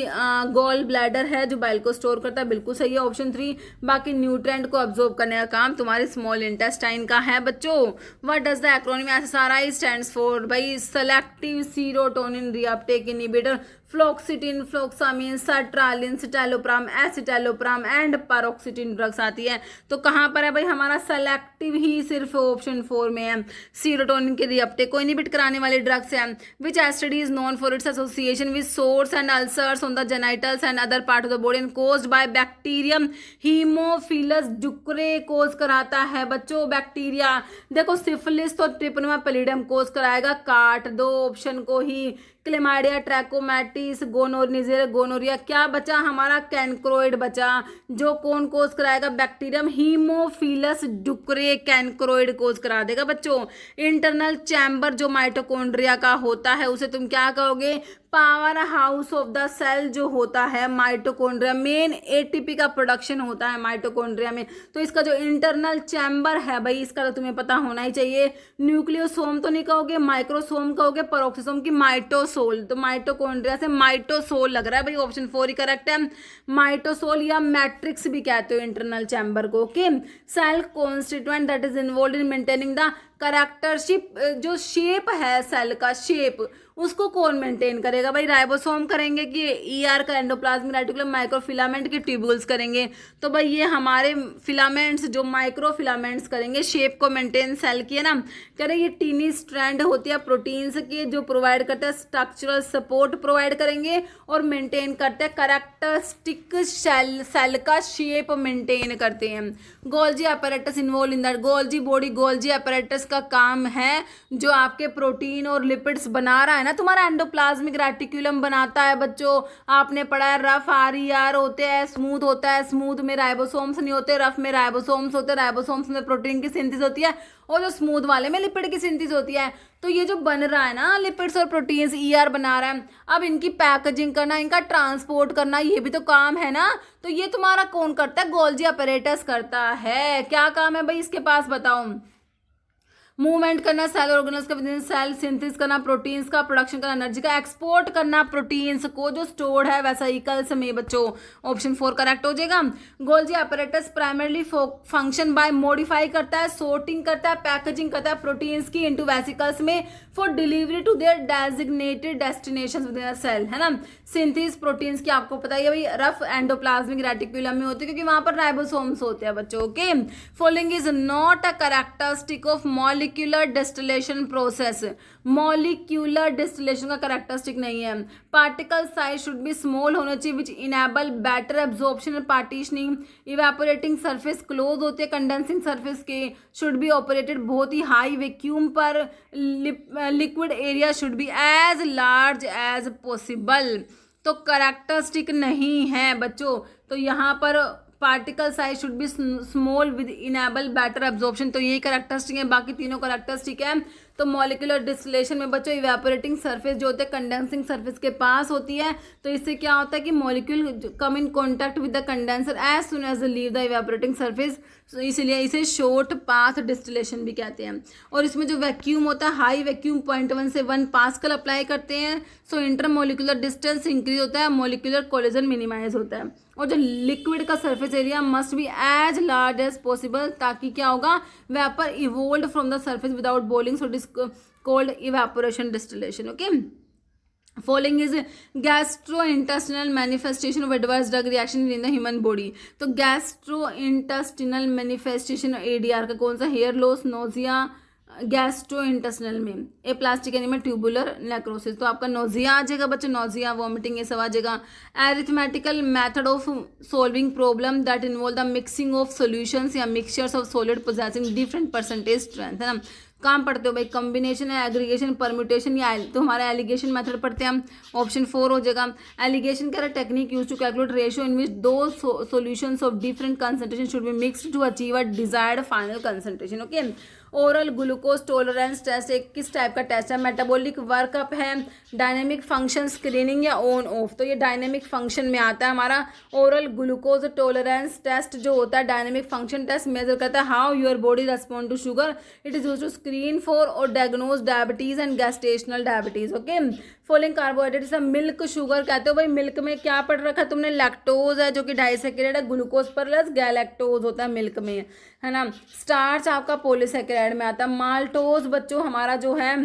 गॉल ब्लैडर है जो बाइल को स्टोर करता है, बिल्कुल सही है ऑप्शन 3। बाकी न्यूट्रेंट को अब्जॉर्ब करने का काम तुम्हारे स्मॉल इंटेस्टाइन का है बच्चों। What does the acronym SSRI stands for? भाई selective serotonin reuptake inhibitor, fluoxetine, fluvoxamine, sertraline, citalopram, escitalopram and paroxetine drugs आती है। तो कहाँ पर है भाई हमारा सेलेक्टिव ही सिर्फ ऑप्शन 4 में है, सीरोटोनिन के रीअपटेक को इनहिबिट कराने वाले ड्रग्स हैं। Which acid is known for its association with sores and ulcers on the genitals and other part of the body and caused by bacterium haemophilus ducreyi cause कराता है बच्चों bacteria. देखो syphilis तो ट्रिपनोमा palladium कोज कराएगा, काट दो option को ही। Chlamydia, trachomatis, gonorrhoea, gonorrhoea क्या बचा हमारा? कैनक्रोइड बचा, जो कौन कोज कराएगा? बैक्टीरियम हीमोफिलस डुक्रे कैनक्रोइड कोज करा देगा बच्चों। इंटरनल चैम्बर जो माइटोकॉन्ड्रिया का होता है उसे तुम क्या कहोगे? Powerhouse of the cell जो होता है माइटोकॉन्ड्रिया, मेन एटीपी का प्रोडक्शन होता है माइटोकॉन्ड्रिया में। तो इसका जो इंटरनल चैम्बर है भाई इसका तो तुम्हें पता होना ही चाहिए। न्यूक्लियोसोम तो नहीं कहोगे, माइक्रोसोम कहोगे, पेरोक्सिसोम की माइटोसोल। तो माइटोकॉन्ड्रिया से माइटोसोल लग रहा है भाई, ऑप्शन 4 ही करेक्ट है। माइटोसोल या मैट्रिक्स भी कहते हो इंटरनल चैम्बर को। Okay, cell constituent that is involve in maintaining the charactership, जो शेप है सेल का शेप उसको कौन मेंटेन करेगा भाई? राइबोसोम करेंगे कि ईआर का एंडोप्लाज्मिक रेटिकुलम माइक्रोफिलामेंट के ट्यूब्यूल्स करेंगे? तो भाई ये हमारे फिलामेंट्स जो माइक्रोफिलामेंट्स करेंगे शेप को मेंटेन सेल की, है ना। कह रहे ये टीनी स्ट्रैंड होती है प्रोटीन्स की जो प्रोवाइड करते हैं स्ट्रक्चरल सपोर्ट प्रोवाइड करेंगे और मेंटेन करते हैं कैरेक्टरिस्टिक सेल का शेप मेंटेन करते हैं। Golgi apparatus involve in that, Golgi body Golgi apparatus का काम है जो आपके प्रोटीन और लिपिड्स बना रहा है ना, तुम्हारा एंडोप्लाज्मिक रेटिकुलम बनाता है बच्चों। आपने पढ़ा है रफ RER होते हैं, स्मूथ होता है, स्मूथ में राइबोसोम्स नहीं होते, रफ में राइबोसोम्स होते हैं, राइबोसोम्स में प्रोटीन की सिंथेसिस होती है और जो स्मूथ वाले में लिपिड की सिंथेसिस होती है। तो ये जो बन रहा है ना लिपिड्स और प्रोटीन्स ER बना रहा है, अब इनकी पैकेजिंग करना, इनका ट्रांसपोर्ट करना ये भी तो काम है ना। तो ये तुम्हारा कौन करता है? गोल्जी अपैरेटस करता है। क्या काम है भाई इसके पास बताओ? मूवमेंट करना सेल ऑर्गेनल्स का, विदिन सेल सिंथेसिस करना प्रोटीन्स का, प्रोडक्शन करना एनर्जी का, एक्सपोर्ट करना प्रोटीन्स को जो स्टोर्ड है वेसिकल्स में बच्चों। ऑप्शन 4 करेक्ट हो जाएगा। Golgi apparatus primarily function by modify करता है, सोर्टिंग करता है, पैकेजिंग करता है प्रोटीन्स की इनटू वेसिकल्स में for delivery to their designated destinations within a cell, है ना। सिंथेसिस प्रोटीन्स की आपको पता ही है भाई रफ एंडोप्लाज्मिक रेटिकुलम में होती है क्योंकि वहां पर राइबोसोम्स होते हैं बच्चों। Okay, following is not a characteristic of molecular distillation process, molecular distillation का कैरेक्टरिस्टिक नहीं है। Particle size should be small होना चाहिए which enable better absorption and partitioning. Evaporating surface close होते हैं कंडेंसिंग सरफेस के, शुड बी ऑपरेटेड बहुत ही हाई वैक्यूम पर, liquid area should be as large as possible. तो कैरेक्टरिस्टिक नहीं है बच्चों। तो यहाँ पर particle size should be small with enable better absorption, तो यही कैरेक्टरिस्टिक है, बाकी तीनों कैरेक्टरिस्टिक है। तो मॉलिक्यूलर डिस्टिलेशन में बच्चों इवेपोरेटिंग सरफेस जो होते हैं कंडेंसिंग सरफेस के पास होती है, तो इससे क्या होता है कि molecule come in contact with the condenser as soon as leave the evaporating surface, इसलिए इसे शॉर्ट पाथ डिस्टिलेशन भी कहते हैं। और इसमें जो वैक्यूम होता है हाई वैक्यूम 0.1 से 1 पास्कल अप्लाई करते हैं, सो इंटर मॉलिक्यूलर डिस्टेंस इंक्रीज होता है, मॉलिक्यूलर कोलिजन मिनिमाइज होता है। और जो लिक्विड का surface area must be as large as possible, ताकि क्या होगा vapour evolve from the surface without boiling, so it is called evaporation distillation. Okay, following is gastrointestinal manifestation of adverse drug reaction in the human body. तो gastrointestinal manifestation ADR का कौन सा? Hair loss, nausea, gastrointestinal में aplastic anaemia tubular necrosis. तो आपका nausea आ जाएगा बच्चों, nausea, vomiting, ये सब आ जाएगा। Arithmetical method of solving problem that involve the mixing of solutions या mixtures of solid possessing different percentage strength, है ना। काम पढ़ते हो भाई, कॉम्बिनेशन है, एग्रीगेशन, परम्यूटेशन या तो हमारा एलिगेशन मेथड पढ़ते हैं हम। ऑप्शन 4 हो जाएगा। एलिगेशन कह रहा है technique used to calculate ratio in which दो solutions of different concentration should be mixed to achieve a desired final concentration. Okay, oral glucose tolerance test एक किस टाइप का टेस्ट है, मेटाबॉलिक वर्कअप है, डायनेमिक फंक्शन स्क्रीनिंग या on off. तो ये dynamic function में आता है हमारा। ओरल ग्लूकोज टॉलरेंस टेस्ट जो होता है डायनेमिक फंक्शन टेस्ट मेजर करता है how your body respond to sugar. It is used to screen for और diagnose diabetes and gestational diabetes. Okay, following carbohydrates milk sugar कहते हो भाई, मिल्क में क्या पढ़ रखा है तुमने, लैक्टोज है जो कि डाइसेकेराइड है, ग्लूकोज प्लस गैलेक्टोज होता है मिल्क में, है ना। स्टार्च आपका पॉलीसेकेराइड में आता है। माल्टोज बच्चों हमारा जो है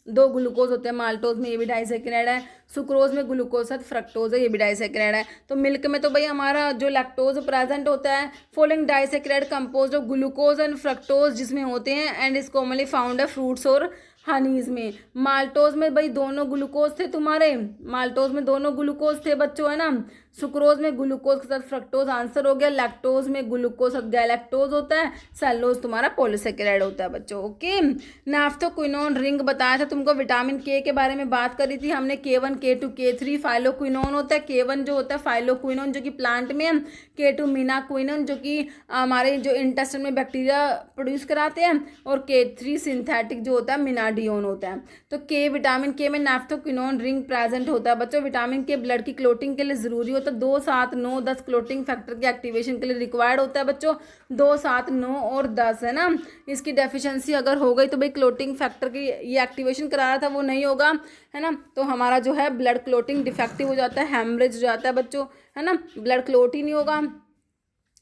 2 ग्लूकोज होते हैं माल्टोज में, ये भी डाइसेकेराइड है। सुक्रोज में ग्लूकोज साथ फ्रक्टोज है, ये भी डाइसेकेराइड है। तो मिल्क में तो भाई हमारा जो लैक्टोज प्रेजेंट होता है। Following disaccharide compose of glucose and fructose जिसमें होते हैं एंड इज कॉमनली फाउंड है फ्रूट्स और हनीज में। माल्टोज में भाई दोनों ग्लूकोज थे तुम्हारे, माल्टोज में दोनों ग्लूकोज थे बच्चों, है ना। सुक्रोज में ग्लूकोज के साथ फ्रक्टोज आंसर हो गया। लैक्टोज में ग्लूकोज साथ गैलेक्टोज होता है। सेलोज तुम्हारा पॉलीसेकेराइड होता है बच्चों। ओके, नाफ्थोक्विनोन रिंग बताया था तुमको, विटामिन के के बारे में बात करी थी हमने। K1 K2 K3 फाइलोक्विनोन होता है। K1 जो होता है फाइलोक्विनोन जो कि प्लांट में, K2 मीनाक्विनोन जो कि हमारे जो इंटेस्टाइन में बैक्टीरिया प्रोड्यूस कराते हैं, और K3 सिंथेटिक जो होता है मिनाडियोन होता है। तो के विटामिन के में नाफ्थोक्विनोन रिंग प्रेजेंट होता है बच्चों। विटामिन के ब्लड की क्लोटिंग के लिए जरूरी होता है। 2, 7, 9, 10 क्लोटिंग फैक्टर के एक्टिवेशन के लिए रिक्वायर्ड होता है बच्चों। 2, 7, 9 और 10, है ना। इसकी डेफिशिएंसी अगर हो गई तो भाई क्लोटिंग फैक्टर की ये एक्टिवेशन करा रहा था वो नहीं होगा, है ना। तो हमारा जो है ब्लड क्लोटिंग डिफेक्टिव हो जाता है, हेमरेज हो जाता है बच्चों, है ना, ब्लड क्लोट ही नहीं होगा।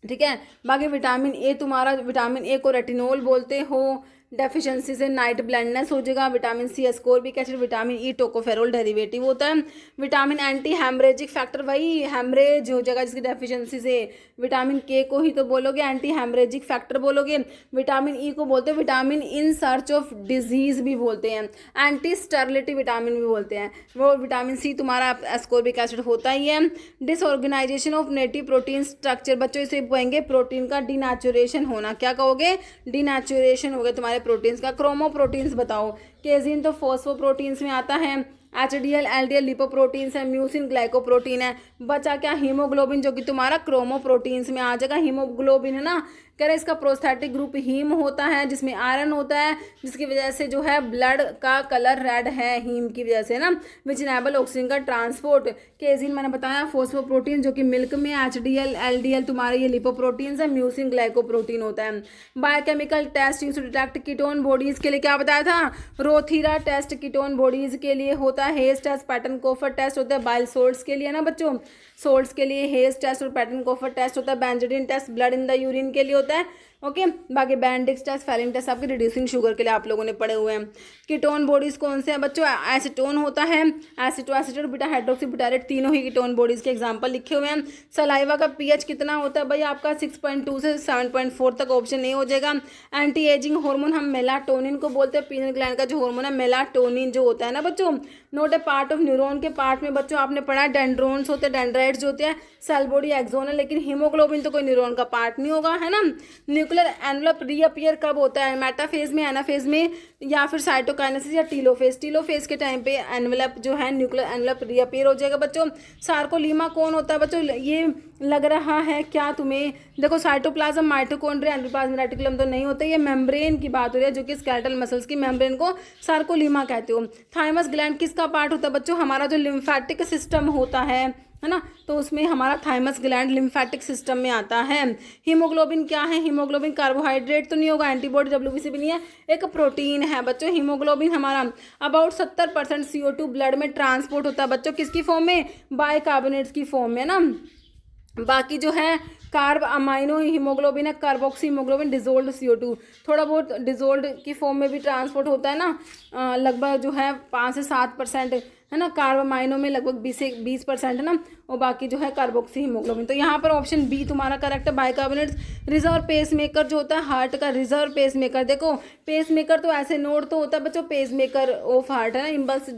ठीक है, बाकी विटामिन ए तुम्हारा, विटामिन ए को रेटिनोल बोलते हो। डेफिशिएंसी से नाइट ब्लाइंडनेस हो जाएगा। Vitamin C ascorbic acid, vitamin E tocopherol derivative होता है। विटामिन एंटी हेमरेजिक फैक्टर, वही हेमरेज हो जाएगा जिसकी डेफिशिएंसी से। विटामिन के को ही तो बोलोगे एंटी हेमरेजिक फैक्टर बोलोगे। विटामिन ई को बोलते हैं vitamin in search of disease भी बोलते हैं, एंटी स्टेरिलिटी विटामिन भी बोलते हैं। वो विटामिन सी तुम्हारा एस्कोर्बिक एसिड होता ही है। Disorganisation of native protein structure, बच्चों इसे कहेंगे प्रोटीन का डिनेचुरेशन होना। क्या कहोगे, डिनेचुरेशन हो गया तुम्हारे प्रोटीन्स का। क्रोमोप्रोटीन्स बताओ, केजिन तो फॉस्फोप्रोटीन्स में आता है। HDL LDL लिपोप्रोटीन्स है। म्यूसिन ग्लाइकोप्रोटीन है। बचा क्या, हीमोग्लोबिन जो कि तुम्हारा क्रोमोप्रोटीन्स में आ जाएगा। हीमोग्लोबिन है ना, कह रहे इसका प्रोस्थेटिक ग्रुप हीम होता है जिसमें आयरन होता है, जिसकी वजह से जो है ब्लड का कलर रेड है हीम की वजह से ना, विच इनेबल ऑक्सीजन का ट्रांसपोर्ट। केजिन मैंने बताया फॉस्फोप्रोटीन जो कि मिल्क में, HDL LDL तुम्हारे ये लिपोप्रोटीन्स है। म्यूसिन ग्लाइकोप्रोटीन होता है। Biochemical test use to detect ketone bodies के लिए क्या बताया था, रोथीरा टेस्ट कीटोन बॉडीज के लिए होता है। Hay's test, Pettenkofer test होता है बाइल सोल्ट्स के लिए ना बच्चों, सोल्ट्स के लिए हेज टेस्ट और पैटर्न कोफर टेस्ट होता है। Benzidine test blood in the urine के लिए होता है। ओके, बाकी बैंडिक्स टेस्ट, फेलिन टेस्ट आपके रिड्यूसिंग शुगर के लिए आप लोगों ने पढ़े हुए हैं। कीटोन बॉडीज कौन से हैं बच्चों, एसीटोन होता है, एसीटो एसीटेट, बीटा हाइड्रोक्सी बुटारेट, तीनों ही कीटोन बॉडीज के एग्जांपल लिखे हुए हैं। सलाइवा का पीएच कितना होता है भाई आपका, 6.2 से 7.4 तक, ऑप्शन ए हो जाएगा। एंटी एजिंग हार्मोन हम मेलाटोनिन को बोलते हैं। पीनल ग्लैंड का जो हार्मोन है मेलाटोनिन जो होता है ना बच्चों, note A part of neuron के पार्ट में बच्चों आपने पढ़ा है डेंड्रोन्स होते हैं, डेंड्राइट्स जो होते हैं, सेल बॉडी एक्सोन है, लेकिन हीमोग्लोबिन तो कोई न्यूरॉन का पार्ट नहीं होगा, है ना। न्यूक्लियर एनवलप रीअपियर कब होता है, मेटाफेज में, एनाफेज में, या फिर साइटोकाइनेसिस या टीलोफेज। टीलोफेज के टाइम पे एनवलप जो है न्यूक्लियर एनवलप रीअपियर हो जाएगा बच्चों। सार्कोलीमा कौन होता है बच्चों, ये लग रहा है क्या तुम्हें, देखो साइटोप्लाज्म, माइटोकॉन्ड्रिया, एंडोप्लाज्म रेटिकुलम तो नहीं होता, ये मेम्ब्रेन की बात हो रही है जो कि स्केलेटल मसल्स की मेम्ब्रेन को सार्कोलीमा कहते हो। थाइमस ग्लैंड किसका पार्ट होता है बच्चों, हमारा जो लिम्फेटिक सिस्टम होता है ना, तो उसमें हमारा थाइमस ग्लैंड लिम्फेटिक सिस्टम में आता है। हीमोग्लोबिन क्या है, हीमोग्लोबिन कार्बोहाइड्रेट तो नहीं होगा, एंटीबॉडी WBC भी नहीं है, एक प्रोटीन है बच्चों। हीमोग्लोबिन हमारा अबाउट 70% CO2 ब्लड में ट्रांसपोर्ट होता है बच्चों, किसकी फॉर्म में, बाइकार्बोनेट्स की फॉर्म में ना। बाकी जो है कार्ब अमाइनो हीमोग्लोबिन है, कार्बोक्सी हीमोग्लोबिन, डिजोल्ड CO2 थोड़ा बहुत डिजोल्ड की फॉर्म में भी ट्रांसपोर्ट होता है ना, लगभग जो है 5 से 7% है ना। कार्ब अमाइनो में लगभग 20 से 20% है ना, और बाकी जो है कार्बोक्सी हीमोग्लोबिन। तो यहाँ पर ऑप्शन बी तुम्हारा करेक्ट है, बाइकार्बोनेट्स। रिजर्व पेस मेकर जो होता है हार्ट का, रिजर्व पेस मेकर, देखो पेस मेकर तो ऐसे नोड तो होता है बच्चों, पेस मेकर ऑफ हार्ट है ना,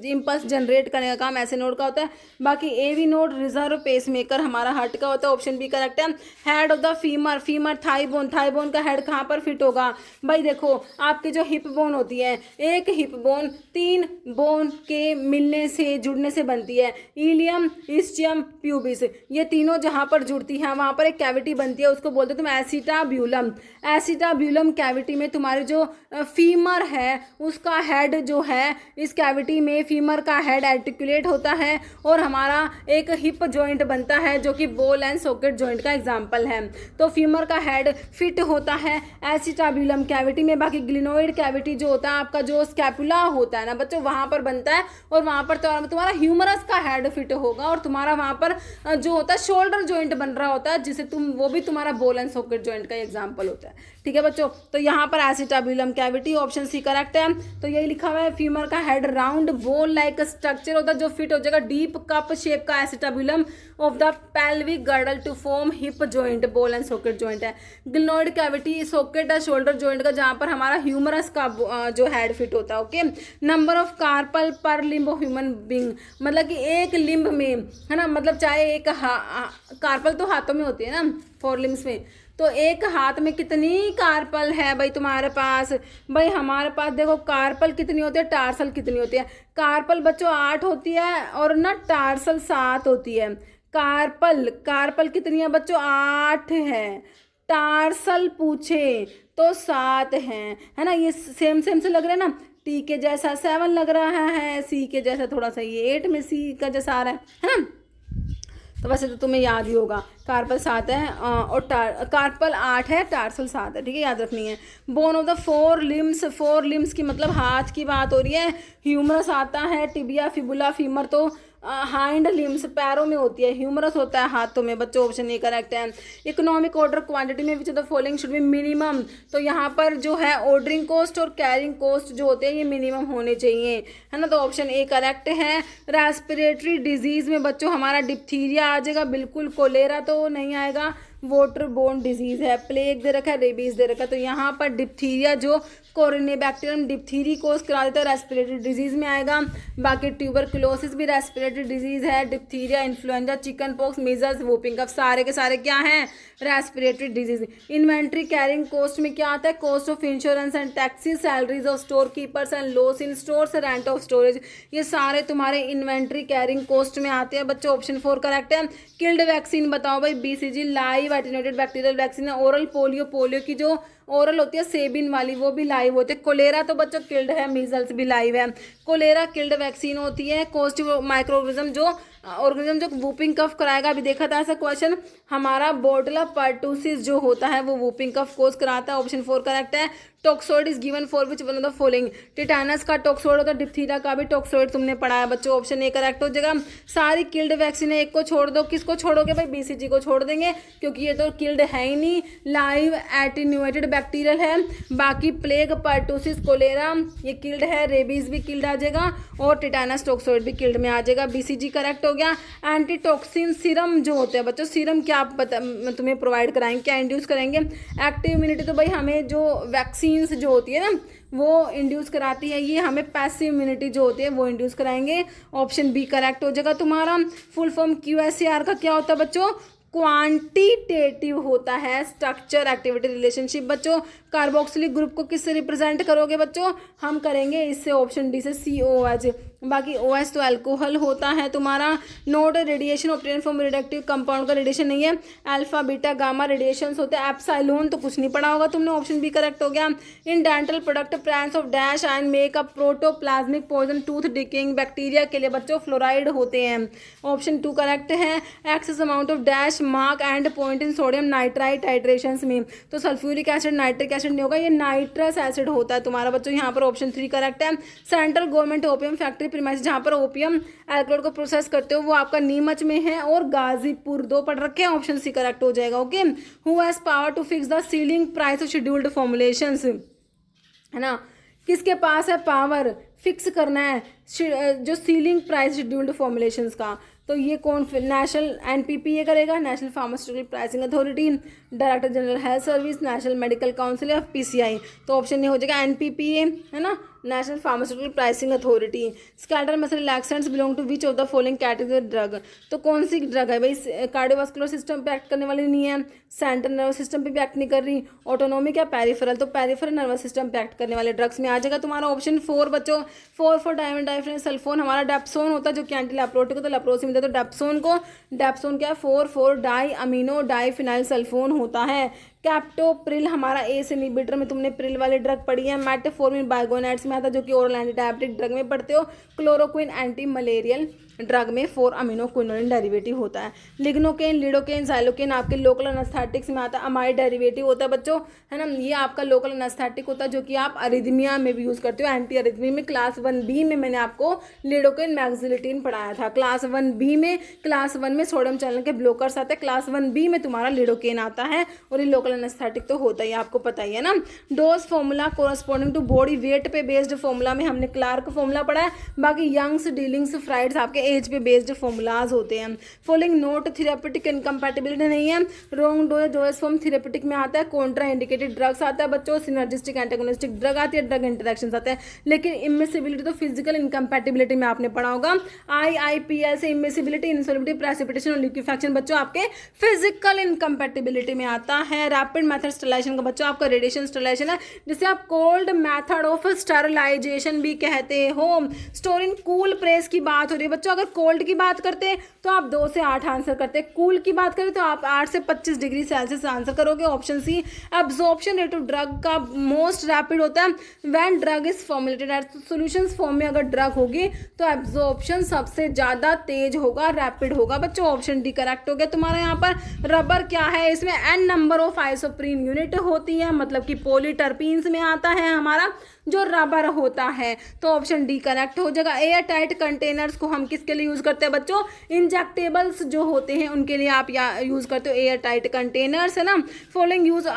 इम्पल्स जनरेट करने का काम ऐसे नोड का होता है। बाकी AV node reserve pacemaker हमारा हार्ट का होता है, ऑप्शन बी करेक्ट है। Head of the femur, femur thigh bone, thigh bone का हेड कहाँ पर फिट होगा भाई, देखो आपकी जो हिप बोन होती है, एक हिप बोन 3 बोन के मिलने से से जुड़ने से बनती है। इलियम, इस्चियम, प्यूबिस, ये तीनों जहाँ पर जुड़ती हैं वहाँ पर एक कैविटी बनती है, उसको बोलते हैं तुम एसिटाब्यूलम। एसिटाब्यूलम कैविटी में तुम्हारे जो फीमर है उसका हेड जो है, इस कैविटी में फीमर का हेड आर्टिकुलेट होता है और हमारा एक हिप जॉइंट बनता है जो कि बॉल एंड सॉकेट जॉइंट का एग्जांपल है। तो फीमर का हेड फिट होता है एसिटाब्यूलम कैविटी में। बाकी ग्लिनोइड कैविटी जो होता है आपका, जो स्कैपुला होता है ना बच्चों, वहाँ पर बनता है और वहाँ पर तुम्हारा ह्यूमरस का हेड फिट होगा और तुम्हारा वहाँ पर जो होता है शोल्डर जॉइंट बन रहा होता है, जिसे तुम, वो भी तुम्हारा बॉल एंड सॉकेट जॉइंट का एग्जाम्पल होता है। ठीक है बच्चों, तो यहाँ पर एसिटाब्यूलम कैविटी, ऑप्शन सी करेक्ट है। तो यही लिखा हुआ है, फीमर का head round ball like structure होता है जो फिट हो जाएगा डीप कप शेप का acetabulum of the pelvic girdle to form hip joint, ball and socket joint है। ग्लिनोइड कैविटी सॉकेट है शोल्डर जॉइंट का, जहाँ पर हमारा ह्यूमरस का जो हेड फिट होता है। ओके, नंबर ऑफ कार्पल पर लिम्ब ऑफ ह्यूमन बींग, मतलब कि एक लिम्ब में है ना, मतलब चाहे एक कार्पल तो हाथों में होती है ना, 4 लिम्स में, तो एक हाथ में कितनी कार्पल है भाई तुम्हारे पास? भाई हमारे पास देखो कार्पल कितनी होती है, टार्सल कितनी होती है। कार्पल बच्चों 8 होती है और ना टार्सल 7 होती है। कार्पल कितनी है बच्चों? 8 है। टार्सल पूछे तो 7 है ना। ये सेम से लग रहा है ना, टी के जैसा 7 लग रहा है, सी के जैसा थोड़ा सा ये 8 में सी का जैसा आ रहा है ना। तो वैसे तो तुम्हें याद ही होगा, कार्पल 7 है और कार्पल 8 है, टार्सल 7 है। ठीक है, याद रखनी है। बोन ऑफ द 4 लिम्स की मतलब हाथ की बात हो रही है। ह्यूमरस आता है, टिबिया, फिबुला, फीमर तो हाइंड लिम्स पैरों में होती है, ह्यूमरस होता है हाथों में। बच्चों ऑप्शन ए करेक्ट है। इकोनॉमिक ऑर्डर क्वांटिटी में विच of the following should be minimum, तो यहाँ पर जो है ऑर्डरिंग कॉस्ट और कैरिंग कॉस्ट जो होते हैं ये मिनिमम होने चाहिए, है ना। तो ऑप्शन ए करेक्ट है। रेस्पिरेटरी डिजीज में बच्चों हमारा डिप्थीरिया आ जाएगा, बिल्कुल। कोलेरा तो नहीं आएगा, वाटर बोर्न डिजीज है। प्लेग दे रखा है, रेबीज दे रखा है, तो यहाँ पर डिप्थीरिया जो कोरोनेबैक्टीरियम डिप्थीरी कोस करा देता है, रेस्पिरेटरी डिजीज में आएगा। बाकी ट्यूबरकुलोसिस भी रेस्पिरेटरी डिजीज है। Diphtheria, influenza, chicken pox, measles, whooping cough, सारे के सारे क्या हैं? Respiratory disease. Inventory carrying cost में क्या आता है? Cost of insurance and taxes, salaries of store keepers and loss in stores, rent of storage, ये सारे तुम्हारे इन्वेंट्री कैरिंग कॉस्ट में आते हैं। बच्चों ऑप्शन 4 करेक्ट है। किल्ड वैक्सीन बताओ भाई, BCG live attenuated bacterial vaccine है। ओरल पोलियो की जो ओरल होती है सेबिन वाली, वो भी लाइव होती है। कोलेरा तो बच्चों किल्ड है, मीजल्स भी लाइव है। कोलेरा किल्ड वैक्सीन होती है। कोस्ट माइक्रोऑर्गेनिज्म जो वूपिंग कफ कराएगा, अभी देखा था ऐसा क्वेश्चन, हमारा बोर्डला पर्टूसिस जो होता है वो वूपिंग कफ कोज कराता है। ऑप्शन 4 करेक्ट है। Toxoid is given for which one of the following, tetanus का टॉक्सोइड होता है, डिप्थीरिया का भी टॉक्सोइड तुमने पढ़ा है बच्चों। ऑप्शन ए करेक्ट हो जाएगा। सारी किल्ड वैक्सीन है, एक को छोड़ दो, किसको छोड़ोगे भाई? बीसीजी को छोड़ देंगे क्योंकि ये तो किल्ड है ही नहीं, लाइव एटेन्यूएटेड बैक्टीरियल है। बाकी प्लेग, पर्टूसिस, कोलेरा ये किल्ड है, रेबीज भी किल्ड आ जाएगा और टिटानस टॉक्सोइड भी किल्ड में आ जाएगा। बीसीजी करेक्ट हो गया। एंटीटॉक्सिन सीरम जो होते हैं बच्चों, सीरम क्या तुम्हें प्रोवाइड कराएंगे, क्या इंड्यूस करेंगे? एक्टिव इम्यूनिटी, तो भाई हमें जो वैक्सीन जो होती है ना वो इंड्यूस कराती है, ये हमें पैसिव इम्यूनिटी जो होती है वो इंड्यूस कराएंगे। ऑप्शन बी करेक्ट हो जाएगा तुम्हारा। फुल फॉर्म QSAR का क्या होता है बच्चों? क्वांटिटेटिव होता है, स्ट्रक्चर एक्टिविटी रिलेशनशिप। बच्चों कार्बोक्सिलिक ग्रुप को किससे रिप्रेजेंट करोगे बच्चों? हम करेंगे इससे, ऑप्शन डी से, COH। बाकी OH तो अल्कोहल होता है तुम्हारा। Note radiation obtain from reductive compound का रेडिएशन नहीं है। अल्फा बीटा गामा रेडिएशंस होते हैं। एप्सिलॉन तो कुछ नहीं पढ़ा होगा तुमने, ऑप्शन बी करेक्ट हो गया। In dental product plants of dash and make a protoplasmic poison tooth decaying bacteria के लिए बच्चों फ्लोराइड होते हैं। ऑप्शन 2 करेक्ट है। Excess amount of dash mark and point in sodium nitrite hydrations में, तो सल्फ्यूरिक एसिड नाइट्रिक एसिड नहीं होगा, ये नाइट्रस एसिड होता है तुम्हारा बच्चों। यहाँ पर ऑप्शन 3 करेक्ट है। Central government opium factory premise, जहाँ पर ओपियम एल्कोहल को प्रोसेस करते हो वो आपका नीमच में है और गाजीपुर, 2 पढ़ रखे हैं, ऑप्शन सी करेक्ट हो जाएगा। Okay, who has power to fix the ceiling price of scheduled formulations, है ना, किसके पास है पावर फिक्स करना है जो सीलिंग प्राइस शेड्यूल्ड फॉर्मुलेशंस का? तो ये कौन? नेशनल NPPA करेगा, national pharmaceutical pricing authority, director general health service, national medical council या PCI। तो ऑप्शन ये हो जाएगा NPPA, है ना। National pharmaceutical pricing authority. Skeletal muscle relaxants belong to which of the following category drug. तो कौन सी ड्रग है भाई, कार्डियोवास्कुलर सिस्टम पे एक्ट करने वाली नहीं है, सेंट्रल नर्वस सिस्टम पे भी एक्ट नहीं कर रही, ऑटोनोमिक या पेरिफेरल, तो पेरिफेरल नर्वस सिस्टम पे एक्ट करने वाले ड्रग्स में आ जाएगा तुम्हारा ऑप्शन 4 बच्चों। 4 फॉर डायमंड डाइफेन सल्फोन हमारा डेप्सोन होता है जो कि एंटी लेप्रोटिक होता है, लेप्रोसी में तो डेप्सोन को, डेप्सोन क्या है 4 डाई अमीनो डाइफिनाइल सल्फोन होता है। कैप्टोप्रिल हमारा एस इनहिबिटर में तुमने प्रिल वाले ड्रग पढ़ी है। मेटफॉर्मिन बाइगोनेट्स में आता है जो कि ओरल एंटी डायबिटिक ड्रग में पढ़ते हो। क्लोरोक्विन एंटी मलेरियल ड्रग में 4 अमीनो क्विनोलिन डेरिवेटिव होता है। लिग्नोकेन, लिडोकेन, जाइलोकेन आपके लोकल एनेस्थेटिक्स में आता है, अमाइड डेरिवेटिव होता है बच्चों, है ना। ये आपका लोकल एनेस्थेटिक होता है जो कि आप अरिथमिया में भी यूज़ करते हो। एंटी अरिथमिया में क्लास 1B में मैंने आपको लिडोकेन मैक्सिलिटीन पढ़ाया था। क्लास 1B में, क्लास 1 में सोडियम चैनल के ब्लॉकर्स आते हैं, क्लास 1B में तुम्हारा लिडोकेन आता है और ये लोकल एनेस्थेटिक तो होता ही, आपको पता ही है ना। Dose formula corresponding to body weight पे बेस्ड फॉर्मूला में हमने क्लार्क फॉर्मूला पढ़ा है। बाकी यंग्स, डीलिंग्स, फ्राइड्स आपके एज पे बेस्ड फॉर्मूलाज होते हैं। फॉलोइंग नोट थेरेपेटिक इनकम्पैटिबिलिटी नहीं है। Wrong dose, dose form therapeutic में आता है। कॉन्ट्रा इंडिकेटेड ड्रग्स आता है बच्चों। सिनर्जिस्टिक एंटागोनिस्टिक ड्रग आती है, ड्रग इंटरेक्शंस आते हैं। लेकिन इमिसिबिलिटी तो फिजिकल इनकम्पैटिबिलिटी में आपने पढ़ा होगा। IIPL से इमिसिबिलिटी, इनसॉल्युबिलिटी, प्रेसिपिटेशन और लिक्विफैक्शन बच्चों आपके फिजिकल इनकम्पैटिबिलिटी में आता है। रैपिड मेथड स्टरलाइजेशन का बच्चों आपका रेडिएशन स्टरलाइजेशन है, जिसे आप कोल्ड मेथड ऑफ स्टरलाइजेशन भी कहते हो। स्टोर इन कूल प्रेस की बात हो रही है बच्चों। अगर कोल्ड की बात करते हैं तो आप 2 से 8 आंसर करते हैं, कूल की बात करें तो आप 8 से 25 डिग्री सेल्सियस आंसर करोगे। Option C. Absorption rate of drug का मोस्ट रैपिड होता है when drug is formulated at solutions form में। अगर ड्रग होगी तो एब्जॉर्प्शन सबसे ज़्यादा तेज होगा, रैपिड होगा बच्चों। ऑप्शन डी करेक्ट हो गया तुम्हारा। यहाँ पर रबर क्या है, इसमें n number of isoprene unit होती है, मतलब कि पॉलीटर्पीन्स में आता है हमारा जो रबर होता है, तो ऑप्शन डी करेक्ट हो जाएगा। एयर टाइट कंटेनर्स को हम किसके लिए यूज़ करते हैं बच्चों, इंजेक्टेबल्स जो होते हैं उनके लिए आप यूज़ करते हो एयर टाइट कंटेनर्स, है ना। Following use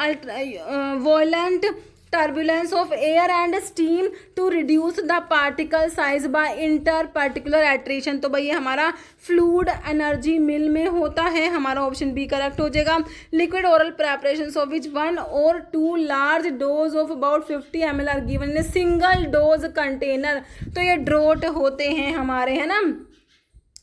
violent turbulence of air and steam to reduce the particle size by interparticular attrition। तो भाई ये हमारा फ्लूइड एनर्जी मिल में होता है, हमारा ऑप्शन बी करेक्ट हो जाएगा। Liquid oral preparation of which 1 or 2 large dose of about 50 ml are given in single dose container. तो ये ड्रोट होते हैं हमारे, है ना,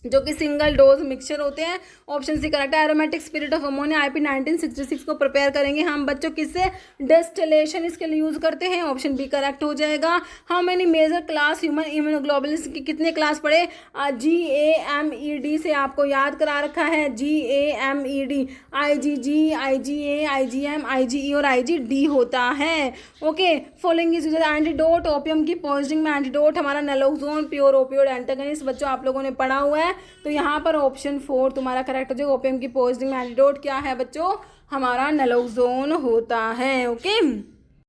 जो कि सिंगल डोज मिक्सचर होते हैं। ऑप्शन सी करेक्ट है। Aromatic spirit of ammonia IP 1966 को प्रिपेयर करेंगे हम बच्चों किससे, डिस्टिलेशन इसके लिए यूज़ करते हैं। ऑप्शन बी करेक्ट हो जाएगा। How many major class human immunoglobulins के कितने क्लास पढ़े, GAMED से आपको याद करा रखा है, GAMED, IgG, IgA, IgM, IgE और IgD होता है। Okay, following is antidote. Opium की पॉइजनिंग में एंटीडोट हमारा नैलोक्सोन, प्योर ओपियोड एंटागनिस्ट बच्चों आप लोगों ने पढ़ा हुआ है। तो यहाँ पर ऑप्शन 4 तुम्हारा करेक्ट हो जाएगा। ओपियम की पॉइजनिंग में एंटीडोट क्या है बच्चों, हमारा नैलोक्सोन होता है। ओके।